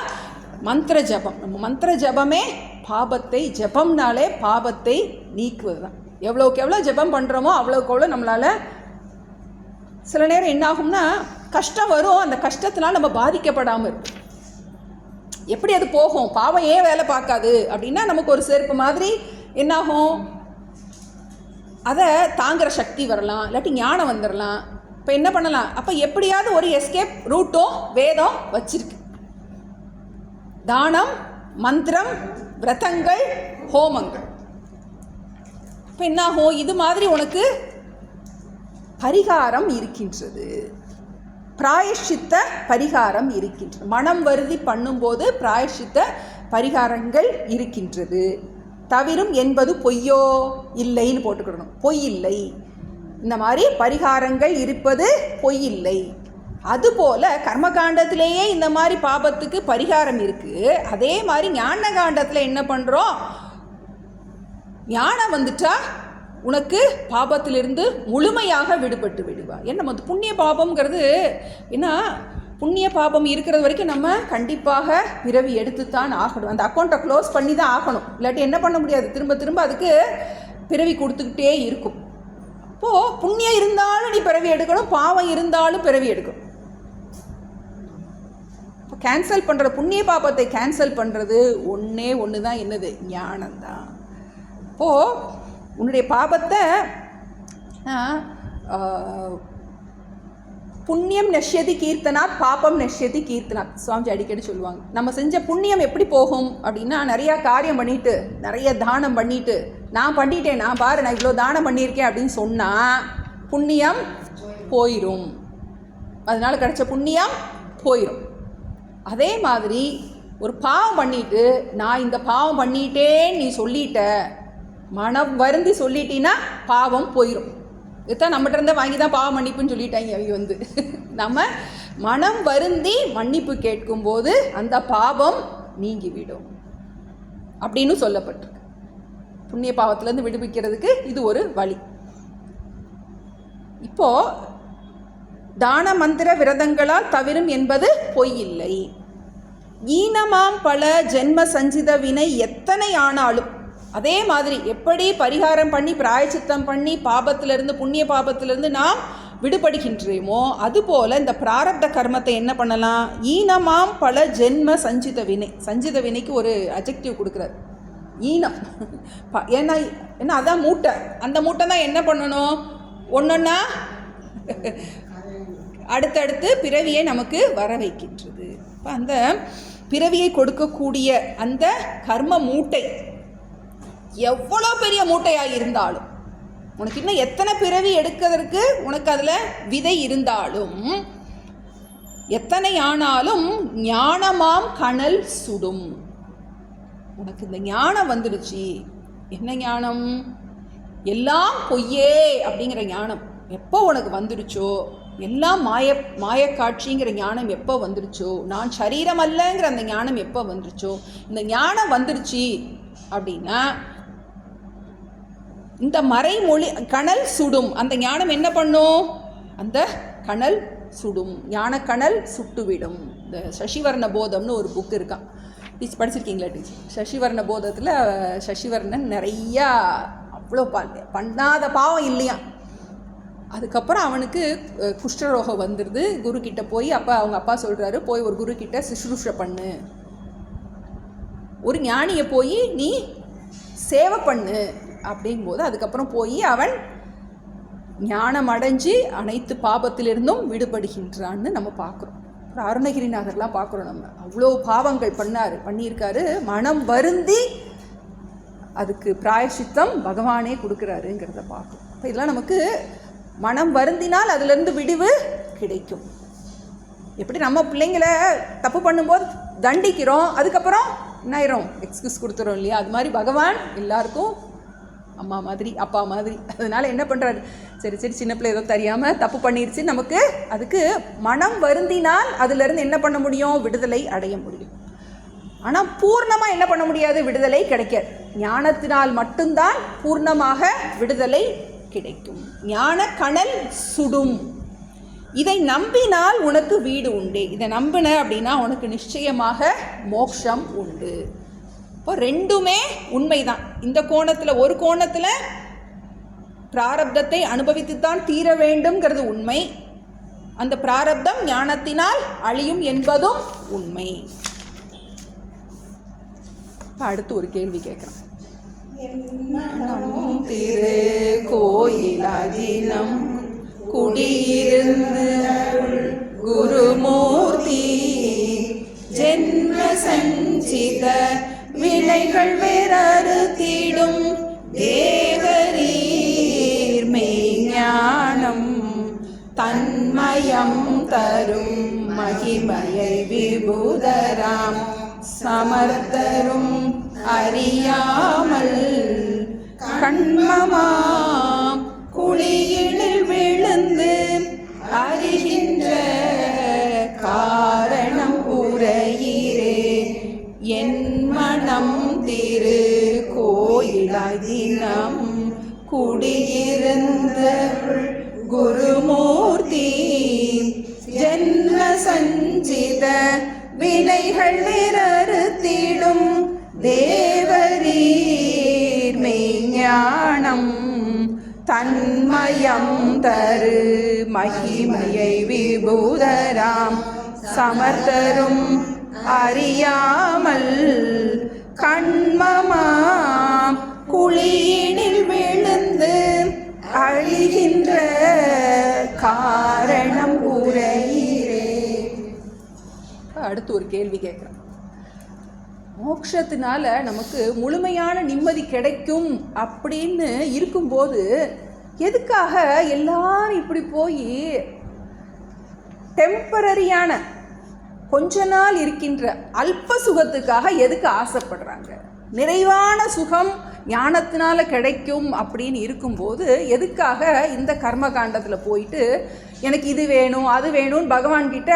மந்திர ஜபம். நம்ம மந்திர ஜபமே பாபத்தை, ஜபம்னாலே பாபத்தை நீக்குவது தான். எவ்வளோக்கு எவ்வளோ ஜபம் பண்ணுறோமோ அவ்வளோக்கு எவ்வளோ நம்மளால் சில நேரம் என்னாகும்னா கஷ்டம் வரும், அந்த கஷ்டத்தினால் நம்ம பாதிக்கப்படாமல் இருக்கும். எப்படி அது போகும், பாவம் ஏன் வேலை பார்க்காது அப்படின்னா நமக்கு ஒரு செருப்பு மாதிரி என்னாகும், அதை தாங்குகிற சக்தி வரலாம், இல்லாட்டி ஞானம் வந்துடலாம். இப்போ என்ன பண்ணலாம், அப்போ எப்படியாவது ஒரு எஸ்கேப் ரூட்டும் வேதம் வச்சிருக்கு. தானம், மந்திரம், விரதங்கள், ஹோமங்கள். இப்போ என்னாகும், இது மாதிரி உனக்கு பரிகாரம் இருக்கின்றது, பிராயஷ்சித்த பரிகாரம் இருக்கின்றது. மனம் வருதி பண்ணும்போது பிராயஷ்சித்த பரிகாரங்கள் இருக்கின்றது. தவிரும் என்பது பொய்யோ இல்லைன்னு போட்டுக்கிடணும். பொய் இல்லை, இந்த மாதிரி பரிகாரங்கள் இருப்பது பொய் இல்லை. அதுபோல் கர்மகாண்டத்திலேயே இந்த மாதிரி பாபத்துக்கு பரிகாரம் இருக்குது. அதே மாதிரி ஞான காண்டத்தில் என்ன பண்ணுறோம், ஞானம் வந்துட்டா உனக்கு பாபத்திலிருந்து முழுமையாக விடுபட்டு விடுவா. ஏன்னா நம்ம புண்ணிய பாபம்ங்கிறது ஏன்னா புண்ணிய பாபம் இருக்கிறது வரைக்கும் நம்ம கண்டிப்பாக பிறவி எடுத்துத்தான் ஆகணும். அந்த அக்கௌண்ட்டை க்ளோஸ் பண்ணி தான் ஆகணும். இல்லாட்டி என்ன பண்ண முடியாது, திரும்ப திரும்ப அதுக்கு பிறவி கொடுத்துக்கிட்டே இருக்கும். அப்போது புண்ணியம் இருந்தாலும் நீ பிறவி எடுக்கணும், பாவம் இருந்தாலும் பிறவி எடுக்கணும். இப்போ கேன்சல் பண்ணுற புண்ணிய பாபத்தை கேன்சல் பண்ணுறது ஒன்று தான், என்னது? ஞானம்தான். இப்போது உன்னுடைய பாபத்தை புண்ணியம் நஷ்யதி கீர்த்தனாத் பாபம் நஷ்யதி கீர்த்தனாத் சுவாமிஜி அடிக்கடி சொல்லுவாங்க. நம்ம செஞ்ச புண்ணியம் எப்படி போகும் அப்படின்னா, நிறையா காரியம் பண்ணிவிட்டு நிறைய தானம் பண்ணிவிட்டு நான் பண்ணிட்டேன், நான் பாரு நான் இவ்வளோ தானம் பண்ணியிருக்கேன் அப்படின்னு சொன்னால் புண்ணியம் போயிடும். அதனால் கிடைச்ச புண்ணியம் போயிடும். அதே மாதிரி ஒரு பாவம் பண்ணிவிட்டு நான் இந்த பாவம் பண்ணிட்டேன்னு நீ சொல்லிட்ட, மனம் வருந்தி சொல்லிட்டீன்னா பாவம் போயிடும். இதுதான் நம்மகிட்ட இருந்தால் வாங்கி தான் பாவம் மன்னிப்புன்னு சொல்லிட்டாங்க. அவங்க நம்ம மனம் வருந்தி மன்னிப்பு கேட்கும்போது அந்த பாவம் நீங்கிவிடும் அப்படின்னு சொல்லப்பட்டிருக்கு. புண்ணிய பாவத்திலேருந்து விடுவிக்கிறதுக்கு இது ஒரு வழி. இப்போ தான மந்திர விரதங்களால் தவிரும் என்பது பொய் இல்லை. ஈனமாம் பல ஜென்ம சஞ்சித வினை எத்தனை ஆனாலும், அதே மாதிரி எப்படி பரிகாரம் பண்ணி பிராயச்சித்தம் பண்ணி பாபத்திலிருந்து புண்ணிய பாபத்திலிருந்து நாம் விடுபடுகின்றோமோ அதுபோல் இந்த பிராரப்த கர்மத்தை என்ன பண்ணலாம்? ஈனமாம் பல ஜென்ம சஞ்சித வினை. சஞ்சித வினைக்கு ஒரு அட்ஜெக்டிவ் கொடுக்குறாரு, ஈனம். ஏன்னா அதான் மூட்டை. அந்த மூட்டை தான் என்ன பண்ணணும்? ஒன்றொன்னா அடுத்தடுத்து பிறவியை நமக்கு வர வைக்கின்றது. இப்போ அந்த பிறவியை கொடுக்கக்கூடிய அந்த கர்ம மூட்டை எவ்வளோ பெரிய மூட்டையாக இருந்தாலும், உனக்கு இன்னும் எத்தனை பிறவி எடுக்கிறதுக்கு உனக்கு அதில் விதை இருந்தாலும், எத்தனை ஆனாலும் ஞானமாம் கனல் சுடும். உனக்கு இந்த ஞானம் வந்துடுச்சு. என்ன ஞானம்? எல்லாம் பொய்யே அப்படிங்கிற ஞானம் எப்போ உனக்கு வந்துடுச்சோ, எல்லாம் மாயக்காட்சிங்கிற ஞானம் எப்போ வந்துடுச்சோ, நான் சரீரம் அல்லங்கிற அந்த ஞானம் எப்போ வந்துடுச்சோ, இந்த ஞானம் வந்துடுச்சு அப்படின்னா இந்த மறைமொழி கனல் சுடும். அந்த ஞானம் என்ன பண்ணும்? அந்த கனல் சுடும். ஞான கனல் சுட்டுவிடும். இந்த சசிவர்ண போதம்னு ஒரு புக் இருக்கான், படிச்சிருக்கீங்களா டீச்சர்? சசிவர்ண போதத்தில் சசிவர்ணன் நிறையா அவ்வளோ பண்ணாத பாவம் இல்லையா. அதுக்கப்புறம் அவனுக்கு குஷ்டரோகம் வந்துடுது. குருக்கிட்ட போய் அப்போ அவங்க அப்பா சொல்கிறாரு, போய் ஒரு குருக்கிட்ட சுஷ்ரூஷை பண்ணு, ஒரு ஞானியை போய் நீ சேவை பண்ணு அப்படிங்கும்போது அதுக்கப்புறம் போய் அவன் ஞானம் அடைஞ்சு அனைத்து பாபத்திலிருந்தும் விடுபடுகின்றான்னு நம்ம பார்க்குறோம். அப்புறம் அருணகிரிநாதர்லாம் பார்க்குறோம். நம்ம அவ்வளோ பாவங்கள் பண்ணியிருக்காரு. மனம் வருந்தி அதுக்கு பிராயசித்தம் பகவானே கொடுக்குறாருங்கிறத பார்க்குறோம். அப்போ இதெல்லாம் நமக்கு மனம் வருந்தினால் அதிலிருந்து விடிவு கிடைக்கும். எப்படி நம்ம பிள்ளைங்களை தப்பு பண்ணும்போது தண்டிக்கிறோம், அதுக்கப்புறம் என்ன ஆயிரும்? எக்ஸ்கியூஸ் கொடுத்துறோம் இல்லையா? அது மாதிரி பகவான் எல்லாருக்கும் அம்மா மாதிரி அப்பா மாதிரி. அதனால் என்ன பண்ணுறாரு? சரி சரி சின்ன பிள்ளை ஏதோ தெரியாமல் தப்பு பண்ணிடுச்சு, நமக்கு அதுக்கு மனம் வருந்தினால் அதிலிருந்து என்ன பண்ண முடியும்? விடுதலை அடைய முடியும். ஆனால் பூர்ணமாக என்ன பண்ண முடியாது? விடுதலை கிடைக்காது. ஞானத்தினால் மட்டும்தான் பூர்ணமாக விடுதலை கிடைக்கும். ஞான கனல் சுடும். இதை நம்பினால் உனக்கு வீடு உண்டு. இதை நம்பின அப்படின்னா உனக்கு நிச்சயமாக மோட்சம் உண்டு. இப்போ ரெண்டுமே உண்மைதான். இந்த கோணத்தில், ஒரு கோணத்தில் பிராரப்தத்தை அனுபவித்துத்தான் தீர வேண்டும்ங்கிறது உண்மை. அந்த பிராரப்தம் ஞானத்தினால் அழியும் என்பதும் உண்மை. அடுத்து ஒரு கேள்வி கேட்குறேன். திரு கோயிலாதீனம் குடியிருந்து குருமூர்த்தி ஜென்ம சஞ்சித வினைகள் வேறறு தீடும் தேவரீர் மெய்ஞானம் தன்மயம் தரும் மகிமையை விபூதராம் சமர்த்தரும் அறியாமல் கண்மமாம் குழியினில் விழுந்து அறிகின்ற காரணம் உரையிரே என் மனம் திரு கோயிலாதீனம் மேலாய் தினம் குடியிருந்த குருமூர்த்தி ஜென்ம சஞ்சித வினைகள் நிறறுத்திடும் தேவரீர் மெய்ஞானம் தன்மயம் தரு மகிமையை விபூதராம் சமர்த்தரும் அறியாமல் கண்மமாம் குழியினில் விழுந்து அழிகின்ற காரணம் உரையிறே. அடுத்து ஒரு கேள்வி கேட்குறேன். மோட்சத்தினால நமக்கு முழுமையான நிம்மதி கிடைக்கும் அப்படின்னு இருக்கும்போது எதுக்காக எல்லாரும் இப்படி போய் டெம்பரரியான கொஞ்ச நாள் இருக்கின்ற அல்ப சுகத்துக்காக எதுக்கு ஆசைப்படுறாங்க? நிறைவான சுகம் ஞானத்தினால கிடைக்கும் அப்படின்னு இருக்கும்போது எதுக்காக இந்த கர்ம காண்டத்தில் போயிட்டு எனக்கு இது வேணும் அது வேணும்னு பகவான்கிட்ட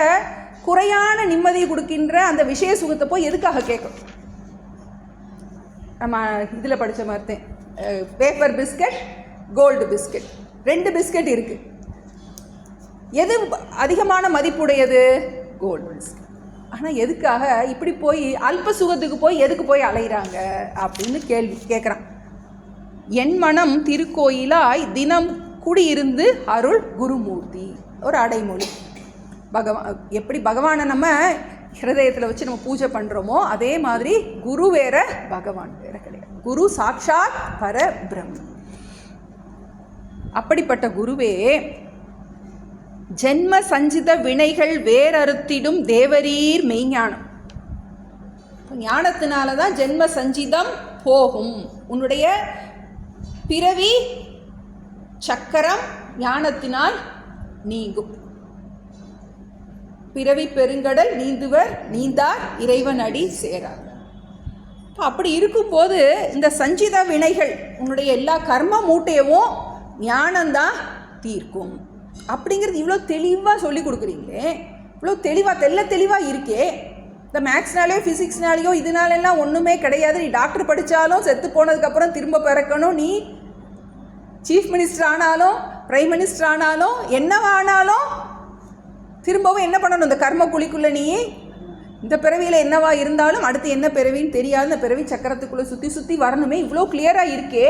குறையான நிம்மதியை கொடுக்கின்ற அந்த விஷய சுகத்தை போய் எதுக்காக கேட்கும்? நம்ம இதில் படித்த மாதிரி paper biscuit, gold biscuit, 2 biscuit இருக்குது. எது அதிகமான மதிப்புடையது? Gold biscuit. ஆனால் எதுக்காக இப்படி போய் அல்ப சுகத்துக்கு போய் எதுக்கு போய் அலைகிறாங்க அப்படின்னு கேள்வி கேட்குறான். என் மனம் திருக்கோயிலாய் தினம் குடியிருந்து அருள் குருமூர்த்தி, ஒரு அடைமொழி. எப்படி பகவானை நம்ம ஹிருதயத்தில் வச்சு நம்ம பூஜை பண்ணுறோமோ அதே மாதிரி குரு வேற பகவான் வேற கிடையாது. குரு சாட்சாத் பர பிரம்ம. அப்படிப்பட்ட குருவே ஜென்ம சஞ்சித வினைகள் வேறறுத்திடும் தேவரீர் மெய்ஞானம். ஞானத்தினால தான் ஜென்ம சஞ்சிதம் போகும். உன்னுடைய பிறவி சக்கரம் ஞானத்தினால் நீங்கும். பிறவி பெருங்கடல் நீந்துவர் நீந்தார் இறைவன் அடி சேரார். அப்படி இருக்கும்போது இந்த சஞ்சித வினைகள் உன்னுடைய எல்லா கர்ம மூட்டையவும் ஞானந்தான் தீர்க்கும் அப்படிங்கிறது இவ்வளோ தெளிவாக சொல்லி கொடுக்குறீங்களே, இவ்வளோ தெளிவாக இருக்கே. இந்த மேக்ஸ்னாலேயோ ஃபிசிக்ஸ்னாலேயோ இதனாலெல்லாம் ஒன்றுமே கிடையாது. நீ டாக்டர் படித்தாலும் செத்து போனதுக்கப்புறம் திரும்ப பிறக்கணும். நீ சீஃப் மினிஸ்டர் ஆனாலும் பிரைம் மினிஸ்டர் ஆனாலும் என்னவானாலும் திரும்பவும் என்ன பண்ணணும்? இந்த கர்ம குழிக்குள்ளே நீ இந்த பிறவியில் என்னவா இருந்தாலும் அடுத்து என்ன பிறவின்னு தெரியாது. இந்த பிறவி சக்கரத்துக்குள்ளே சுற்றி வரணுமே. இவ்வளோ கிளியராக இருக்கே.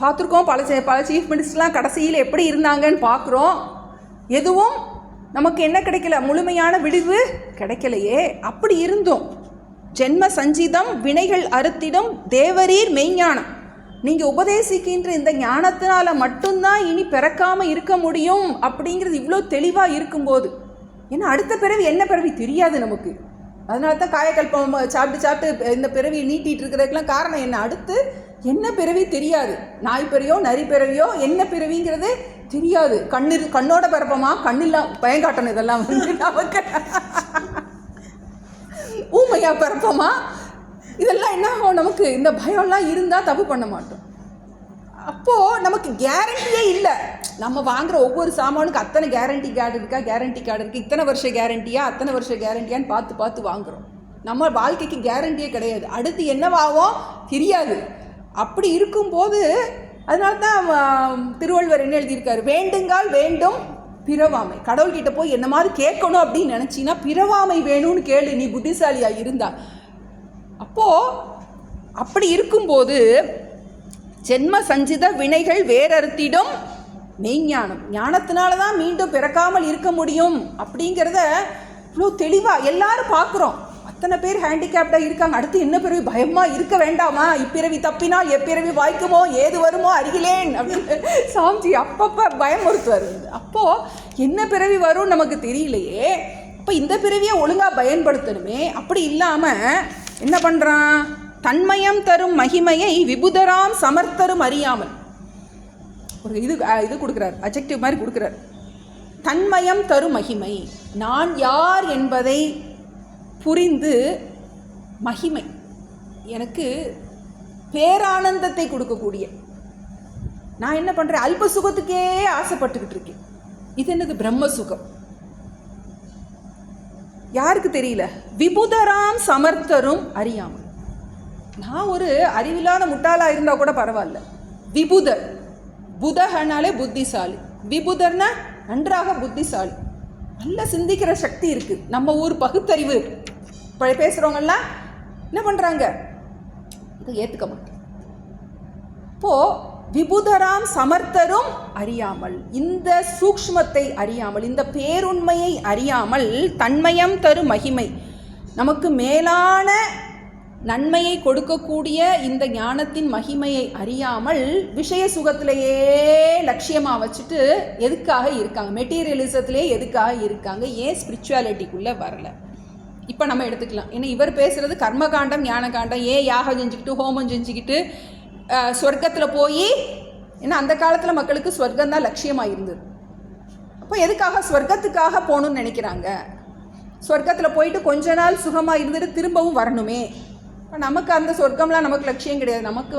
பார்த்துருக்கோம் பல சீஃப் மினிஸ்டர்லாம் கடைசியில் எப்படி இருந்தாங்கன்னு பார்க்குறோம். எதுவும் நமக்கு என்ன கிடைக்கல? முழுமையான விடிவு கிடைக்கலையே. அப்படி இருந்தோம். ஜென்ம சஞ்சிதம் வினைகள் அறுத்திடும் தேவரீர் மெய்ஞானம். நீங்கள் உபதேசிக்கின்ற இந்த ஞானத்தினால மட்டும்தான் இனி பிறக்காமல் இருக்க முடியும் அப்படிங்கிறது இவ்வளோ தெளிவாக இருக்கும்போது, ஏன்னா அடுத்த பிறவி என்ன பிறவி தெரியாது நமக்கு. அதனால தான் காயக்கல்பம் சாப்பிட்டு இந்த பிறவியை நீட்டிகிட்டு இருக்கிறதுக்கெல்லாம் காரணம் என்ன? அடுத்து என்ன பிறவி தெரியாது. நாய் பிறவியோ நரி பிறவியோ என்ன பிறவிங்கிறது தெரியாது. கண்ணோட பிறப்போமா, கண்ணில்லாம் பயங்காட்டணும். இதெல்லாம் நமக்கு ஊமையா பிறப்போமா, இதெல்லாம் என்ன ஆகும்? நமக்கு இந்த பயம்லாம் இருந்தால் தப்பு பண்ண மாட்டோம். அப்போது நமக்கு கேரண்டியே இல்லை. நம்ம வாங்குகிற ஒவ்வொரு சாமானுக்கு அத்தனை கேரண்டி கார்டு இருக்குது, இத்தனை வருஷம் கேரண்டியா அத்தனை வருஷம் கேரண்டியான்னு பார்த்து வாங்குகிறோம். நம்ம வாழ்க்கைக்கு கேரண்டியே கிடையாது. அடுத்து என்னவாகும் தெரியாது. அப்படி இருக்கும்போது அதனால தான் திருவள்ளுவர் என்ன எழுதியிருக்காரு? வேண்டுங்கால் வேண்டும் பிறவாமை. கடவுள்கிட்ட போய் என்ன மாதிரி கேட்கணும் அப்படின்னு நினச்சின்னா பிறவாமை வேணும்னு கேளு, நீ புத்திசாலியாக இருந்தா. அப்போது அப்படி இருக்கும்போது ஜென்ம சஞ்சித வினைகள் வேறறுத்திடும் மெய்ஞானம். ஞானத்தினால தான் மீண்டும் பிறக்காமல் இருக்க முடியும் அப்படிங்கிறத இவ்வளோ தெளிவாக எல்லாரும் பார்க்குறோம். அத்தனை பேர் ஹேண்டிகேப்டாக இருக்காங்க. அடுத்து என்ன பிறவி? பயமாக இருக்க வேண்டாமா? இப்பிறவி தப்பினால் எப்பிறவி வாய்க்குமோ ஏது வருமோ அறிகிலேன் அப்படின்னு சாமிஜி அப்பப்போ பயமுறுத்துவார். அப்போது என்ன பிறவி வரும்னு நமக்கு தெரியலையே. அப்போ இந்த பிறவியை ஒழுங்காக பயன்படுத்தணுமே. அப்படி இல்லாமல் என்ன பண்ணுறான்? தன்மயம் தரும் மகிமையை விபுதராம் சமர்த்தரும் அறியாமல் ஒரு இது கொடுக்குறார், அட்ஜெக்டிவ் மாதிரி கொடுக்குறார். தன்மயம் தரும் மகிமை, நான் யார் என்பதை புரிந்து மகிமை எனக்கு பேரானந்தத்தை கொடுக்கக்கூடிய, நான் என்ன பண்ணுறேன்? அல்ப சுகத்துக்கே ஆசைப்பட்டுக்கிட்டு இருக்கேன். இது என்னது? பிரம்ம சுகம். யாருக்கு தெரியல? விபுதராம் சமர்த்தரும் அறியாமல். நான் ஒரு அறிவில்லாத முட்டாளாக இருந்தால் கூட பரவாயில்ல. விபுதர், புதகனாலே புத்திசாலி, விபுதர்னா நன்றாக புத்திசாலி, நல்ல சிந்திக்கிற சக்தி இருக்குது. நம்ம ஊர் பகுத்தறிவு பேசுகிறவங்கெல்லாம் என்ன பண்ணுறாங்க, இதை ஏற்றுக்க மாட்டேன். இப்போது விபுதராம் சமர்த்தரும் அறியாமல், இந்த சூக்ஷ்மத்தை அறியாமல், இந்த பேருண்மையை அறியாமல், தன்மயம் தரும் மகிமை, நமக்கு மேலான நன்மையை கொடுக்கக்கூடிய இந்த ஞானத்தின் மகிமையை அறியாமல் விஷய சுகத்திலேயே லட்சியமாக வச்சுட்டு எதுக்காக இருக்காங்க, மெட்டீரியலிசத்திலே எதுக்காக இருக்காங்க, ஏன் ஸ்பிரிச்சுவாலிட்டிக்குள்ளே வரல? இப்போ நம்ம எடுத்துக்கலாம். ஏன்னா இவர் பேசுகிறது கர்மகாண்டம் ஞானகாண்டம். ஏன் யாகம் செஞ்சுக்கிட்டு ஹோமம் செஞ்சுக்கிட்டு சொர்க்கத்தில் போய், ஏன்னா அந்த காலத்தில் மக்களுக்கு சொர்க்கம் தான் லட்சியமாக இருந்தது. அப்போ எதுக்காக சொர்க்கத்துக்காக போகணுன்னு நினைக்கிறாங்க? சொர்க்கத்தில் போயிட்டு கொஞ்ச நாள் சுகமாக இருந்துட்டு திரும்பவும் வரணுமே. இப்போ நமக்கு அந்த சொர்க்கம்லாம் நமக்கு லட்சியம் கிடையாது. நமக்கு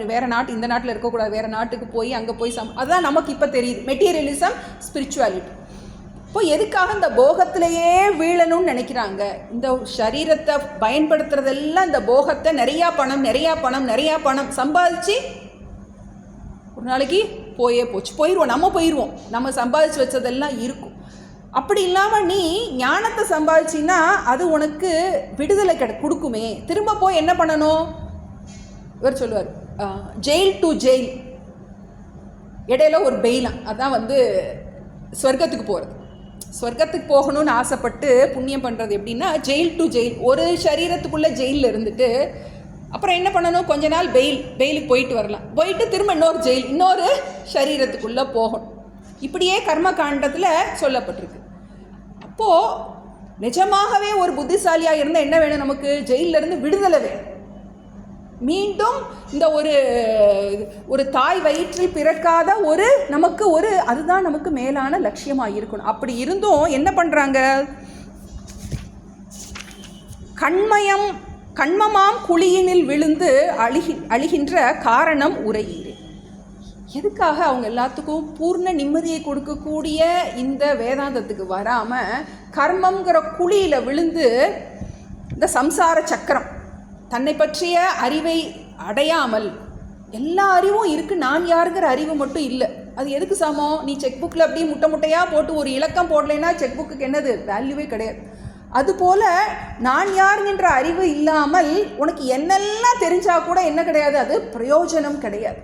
வேறு நாட்டு, இந்த நாட்டில் இருக்கக்கூடாது, வேறு நாட்டுக்கு போய் அங்கே போய் அதுதான் நமக்கு இப்போ தெரியுது, மெட்டீரியலிசம், ஸ்பிரிச்சுவாலிட்டி. இப்போ எதுக்காக இந்த போகத்திலேயே வீழணும்னு நினைக்கிறாங்க? இந்த சரீரத்தை பயன்படுத்துறதெல்லாம் இந்த போகத்தை நிறையா பணம் சம்பாதிச்சு ஒரு நாளைக்கு போயிடுவோம், நம்ம போயிடுவோம், நம்ம சம்பாதிச்சு வச்சதெல்லாம் இருக்கும். அப்படி இல்லாமல் நீ ஞானத்தை சம்பாதிச்சின்னா அது உனக்கு விடுதலை கொடுக்குமே. திரும்ப போய் என்ன பண்ணணும்? இவர் சொல்லுவார், ஜெயில் டு ஜெயில், இடையில ஒரு பெயிலாம். அதான் சொர்க்கத்துக்கு போகிறது. சொர்க்கத்துக்கு போகணும்னு ஆசைப்பட்டு புண்ணியம் பண்ணுறது எப்படின்னா, ஜெயில் டு ஜெயில், ஒரு சரீரத்துக்குள்ளே ஜெயிலில் இருந்துட்டு அப்புறம் என்ன பண்ணணும், கொஞ்ச நாள் பெயிலுக்கு போயிட்டு வரலாம், போயிட்டு திரும்ப இன்னொரு ஜெயில், இன்னொரு சரீரத்துக்குள்ளே போகணும். இப்படியே கர்ம காண்டத்தில் சொல்லப்பட்டிருக்கு. அப்போது நிஜமாகவே ஒரு புத்திசாலியாக இருந்தால் என்ன வேணும் நமக்கு? ஜெயிலிருந்து விடுதலை வேணும். மீண்டும் இந்த ஒரு தாய் வயிற்றில் பிறக்காத நமக்கு அதுதான் நமக்கு மேலான லட்சியமாக இருக்கணும். அப்படி இருந்தும் என்ன பண்ணுறாங்க? கண்மமாம் குழியினில் விழுந்து அழிகின்ற காரணம் உரையீரே. எதுக்காக அவங்க எல்லாத்துக்கும் பூர்ண நிம்மதியை கொடுக்கக்கூடிய இந்த வேதாந்தத்துக்கு வராமல் கர்மங்கிற குழியில் விழுந்து இந்த சம்சார சக்கரம், தன்னை பற்றிய அறிவை அடையாமல், எல்லா அறிவும் இருக்குது, நான் யாருங்கிற அறிவு மட்டும் இல்லை. அது எதுக்கு சமம்? நீ செக் புக்கில் அப்படியே முட்டையாக போட்டு ஒரு இலக்கம் போடலைன்னா செக் புக்கு என்னது வேல்யூவே கிடையாது. அதுபோல் நான் யாருங்கிற அறிவு இல்லாமல் உனக்கு என்னெல்லாம் தெரிஞ்சால் கூட என்ன கிடையாது, அது பிரயோஜனம் கிடையாது.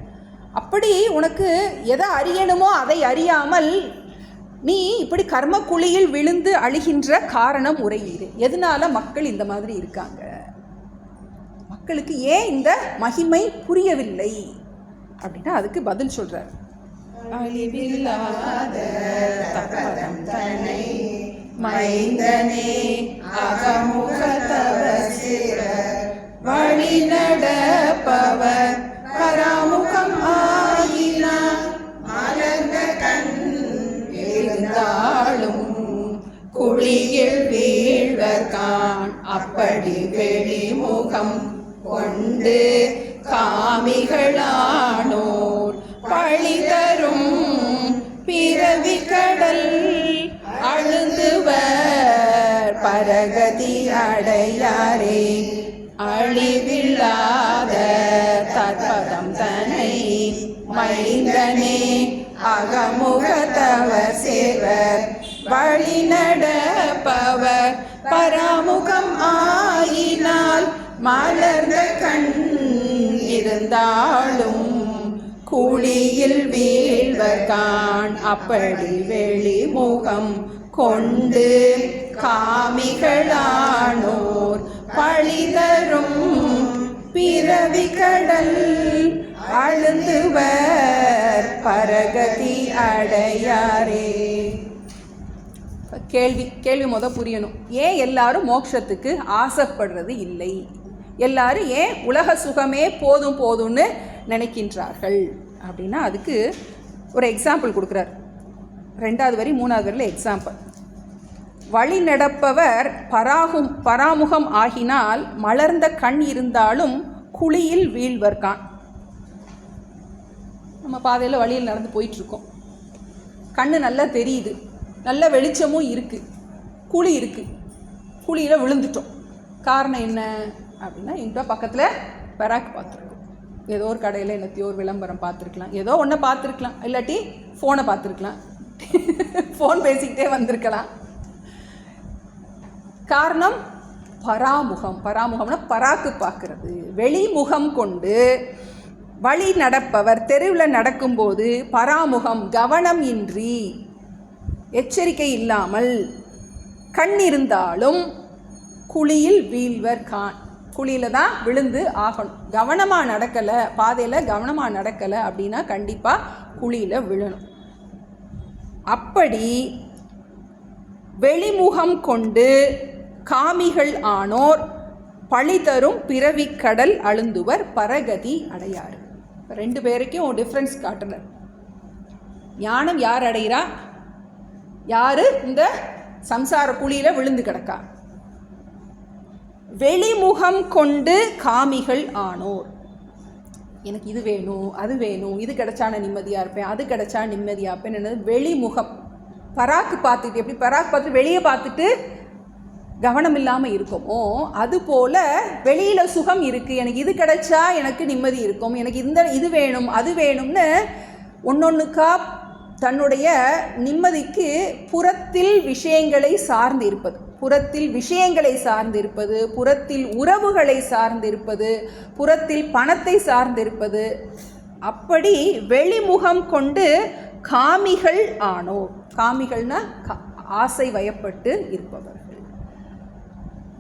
அப்படி உனக்கு எதை அறியணுமோ அதை அறியாமல் நீ இப்படி கர்மக்குழியில் விழுந்து அழிகின்ற காரணம் உரையீரே. எதனால மக்கள் இந்த மாதிரி இருக்காங்க? மக்களுக்கு ஏன் இந்த மகிமை புரியவில்லை அப்படின்னா அதுக்கு பதில் சொல்றார். அழிவில்லாத தப்பதம் தன்னை மைந்தனே அகமுக தவசிர வழி நடப்பவர் பராமுகம் ஆகினார் மலர்ந்த கண் இருந்தாலும் குழியில் வீழ்வர்கான் அப்படி வெளிமுகம் கொண்டு காமிகளானோர் பழி தரும் பிறவி கடல் அழுந்துவர் பரகதி அடையாரே. அழிவில்லாத தற்பதம் தன்னை மைந்தனே அகமுகத்தவர் சேர்வர் வழி நடப்பவர் பராமுகம் ஆயினால் மலர்ந்த கண் இருந்தாலும் குழியில் வீழ்வர்கான் அப்படி வெளிமுகம் கொண்டு காமிகளானோர் பழிதரும் பிறவி கடல் அழுந்துவர் பரகதி அடையாரே. கேள்வி புரியணும். ஏன் எல்லாரும் மோட்சத்துக்கு ஆசைப்படுறது இல்லை? எல்லாரும் ஏன் உலக சுகமே போதும்னு நினைக்கின்றார்கள் அப்படின்னா அதுக்கு ஒரு எக்ஸாம்பிள் கொடுக்குறார். 2வது வரி 3வது வரியில் எக்ஸாம்பிள். வழி நடப்பவர் பராமுகம் ஆகினால் மலர்ந்த கண் இருந்தாலும் குழியில் வீழ்வர்கான். நம்ம பாதையில் வழியில் நடந்து போயிட்டுருக்கோம், கண்ணு நல்லா தெரியுது, நல்ல வெளிச்சமும் இருக்குது, குழி இருக்குது, குழியில் விழுந்துட்டோம். காரணம் என்ன? அப்படின்னா என்கிட்ட பக்கத்தில் பராக் பார்த்துருக்கோம், ஏதோ ஒரு கடையில் என்னத்தையோ ஒரு விளம்பரம் பார்த்துருக்கலாம், ஏதோ ஒன்று பார்த்துருக்கலாம், இல்லாட்டி ஃபோனை பார்த்துருக்கலாம், ஃபோன் பேசிக்கிட்டே வந்திருக்கலாம். காரணம் பராமுகம். பராமுகம்னா பராக்கு பார்க்கறது. வெளிமுகம் கொண்டு வழி நடப்பவர் தெருவில் நடக்கும்போது பராமுகம் கவனம் இன்றி எச்சரிக்கை இல்லாமல் கண் இருந்தாலும் குழியில் வீழ்வர் கான். குழியில் தான் விழுந்து ஆகணும். கவனமாக நடக்கலை, பாதையில் கவனமாக நடக்கலை அப்படின்னா கண்டிப்பாக குழியில் விழணும். அப்படி வெளிமுகம் கொண்டு காமிகள் ஆனோர் பழி தரும் பிறவிக்கடல் அழுந்துவர் பரகதி அடையாறு. 2 பேருக்கும் டிஃப்ரென்ஸ் காட்டுனர். ஞானம் யார் அடைகிறா, யார் இந்த சம்சார குழியில் விழுந்து கிடக்கா. வெளிமுகம் கொண்டு காமிகள் ஆனோர், எனக்கு இது வேணும், அது வேணும், இது கிடைச்சா நான் நிம்மதியாக இருப்பேன், அது கிடைச்சா நிம்மதியாக இருப்பேன். என்னது வெளிமுகம். பராக்கு பார்த்துட்டு, எப்படி பராக்கு பார்த்துட்டு வெளியே பார்த்துட்டு கவனம் இல்லாமல் இருக்குமோ அதுபோல் வெளியில் சுகம் இருக்குது, எனக்கு இது கிடைச்சா எனக்கு நிம்மதி இருக்கும், எனக்கு இது வேணும் அது வேணும்னு ஒன்றொன்றுக்கா தன்னுடைய நிம்மதிக்கு புறத்தில் விஷயங்களை சார்ந்து இருப்பது, புறத்தில் விஷயங்களை சார்ந்திருப்பது, புறத்தில் உறவுகளை சார்ந்திருப்பது, புறத்தில் பணத்தை சார்ந்திருப்பது. அப்படி வெளிமுகம் கொண்டு காமிகள் ஆனோர். காமிகள்னா ஆசை வயப்பட்டு இருப்பவர்கள்,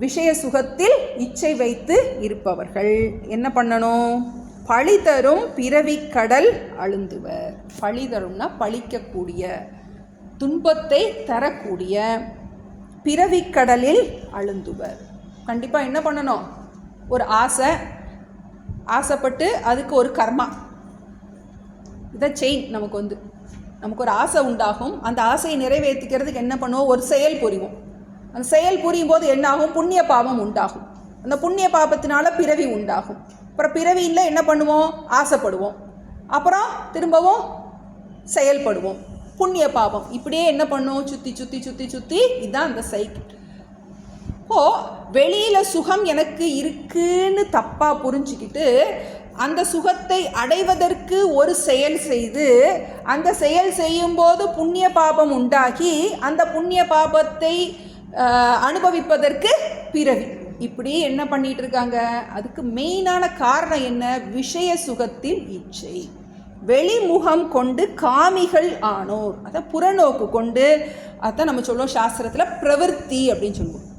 விஷய சுகத்தில் இச்சை வைத்து இருப்பவர்கள் என்ன பண்ணணும்? பழி தரும் பிறவிக்கடல் அழுந்துவர். பழி தரும்னா பழிக்கக்கூடிய, துன்பத்தை தரக்கூடிய பிறவிக்கடலில் அழுந்துவர். கண்டிப்பாக என்ன பண்ணணும்? ஒரு ஆசைப்பட்டு அதுக்கு ஒரு கர்மா, இதை செயின். நமக்கு ஒரு ஆசை உண்டாகும். அந்த ஆசையை நிறைவேற்றிக்கிறதுக்கு என்ன பண்ணுவோம்? ஒரு செயல் புரிவோம். அந்த செயல் புரியும் போது என்னாகும்? புண்ணிய பாவம் உண்டாகும். அந்த புண்ணிய பாவத்தினால பிறவி உண்டாகும். அப்புறம் பிறவியில் என்ன பண்ணுவோம்? ஆசைப்படுவோம். அப்புறம் திரும்பவும் செயல்படுவோம். புண்ணிய பாவம் இப்படியே என்ன பண்ணுவோம்? சுற்றி சுற்றி சுற்றி சுற்றி இதுதான் அந்த சைக்கிள். வெளியில் சுகம் எனக்கு இருக்குன்னு தப்பாக புரிஞ்சுக்கிட்டு அந்த சுகத்தை அடைவதற்கு ஒரு செயல் செய்து, அந்த செயல் செய்யும்போது புண்ணிய பாபம் உண்டாகி அந்த புண்ணிய பாபத்தை அனுபவிப்பதற்கு பிறவி. இப்படி என்ன பண்ணிட்டு இருக்காங்க? அதுக்கு மெயினான காரணம் என்ன? விஷய சுகத்தில் இச்சை. வெளிமுகம் கொண்டு காமிகள் ஆனோர், அதான் புறநோக்கு கொண்டு. அதான் நம்ம சொல்லுவோம் சாஸ்திரத்தில் பிரவருத்தி அப்படின்னு சொல்லுவோம்.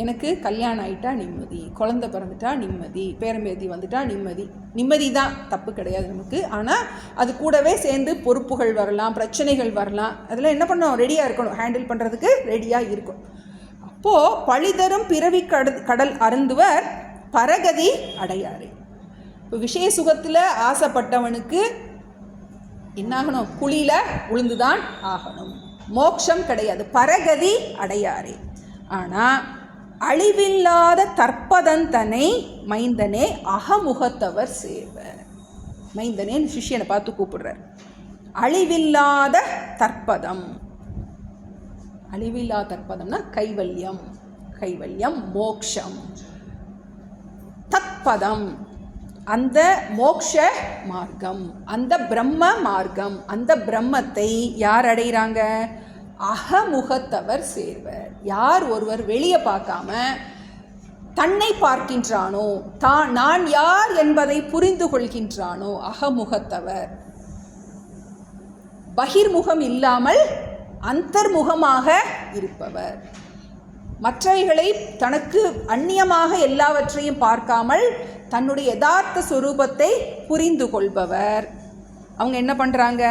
எனக்கு கல்யாணம் ஆகிட்டா நிம்மதி, குழந்தை பிறந்துட்டா நிம்மதி, பேரம்பேத்தி வந்துட்டா நிம்மதி. நிம்மதி தான், தப்பு கிடையாது நமக்கு. ஆனால் அது கூடவே சேர்ந்து பொறுப்புகள் வரலாம், பிரச்சனைகள் வரலாம். அதெல்லாம் என்ன பண்ணணும்? ரெடியாக இருக்கணும், ஹேண்டில் பண்ணுறதுக்கு ரெடியாக இருக்கும். அப்போது பழிதரும் பிறவி கடல் அருந்துவர் பரகதி அடையாறு. இப்போ விஷய சுகத்தில் ஆசைப்பட்டவனுக்கு என்னாகணும்? குழியில் உளுந்துதான் ஆகணும். மோட்சம் கிடையாது, பரகதி அடையாறு. ஆனால் அழிவில்லாத தற்பதந்தனை மைந்தனே அகமுகத்தவர் சேர்வர். மைந்தனே சிஷ்யனை பார்த்து கூப்பிடுறார். அழிவில்லாத தற்பதம். அழிவில்லாத தற்பதம்னா கைவல்யம், கைவல்யம் மோக்ஷம். தத்பதம் அந்த மோக்ஷ மார்க்கம், அந்த பிரம்ம மார்க்கம், அந்த பிரம்மத்தை யார் அடைகிறாங்க? அகமுகத்தவர் சேர்வர். யார் ஒருவர் வெளியே பார்க்காம தன்னை பார்க்கின்றானோ, நான் யார் என்பதை புரிந்து கொள்கின்றானோ, அகமுகத்தவர். பகிர்முகம் இல்லாமல் அந்தர்முகமாக இருப்பவர். மற்றவைகளை தனக்கு அந்நியமாக எல்லாவற்றையும் பார்க்காமல் தன்னுடைய யதார்த்த சொரூபத்தை புரிந்து கொள்பவர். அவங்க என்ன பண்ணுறாங்க?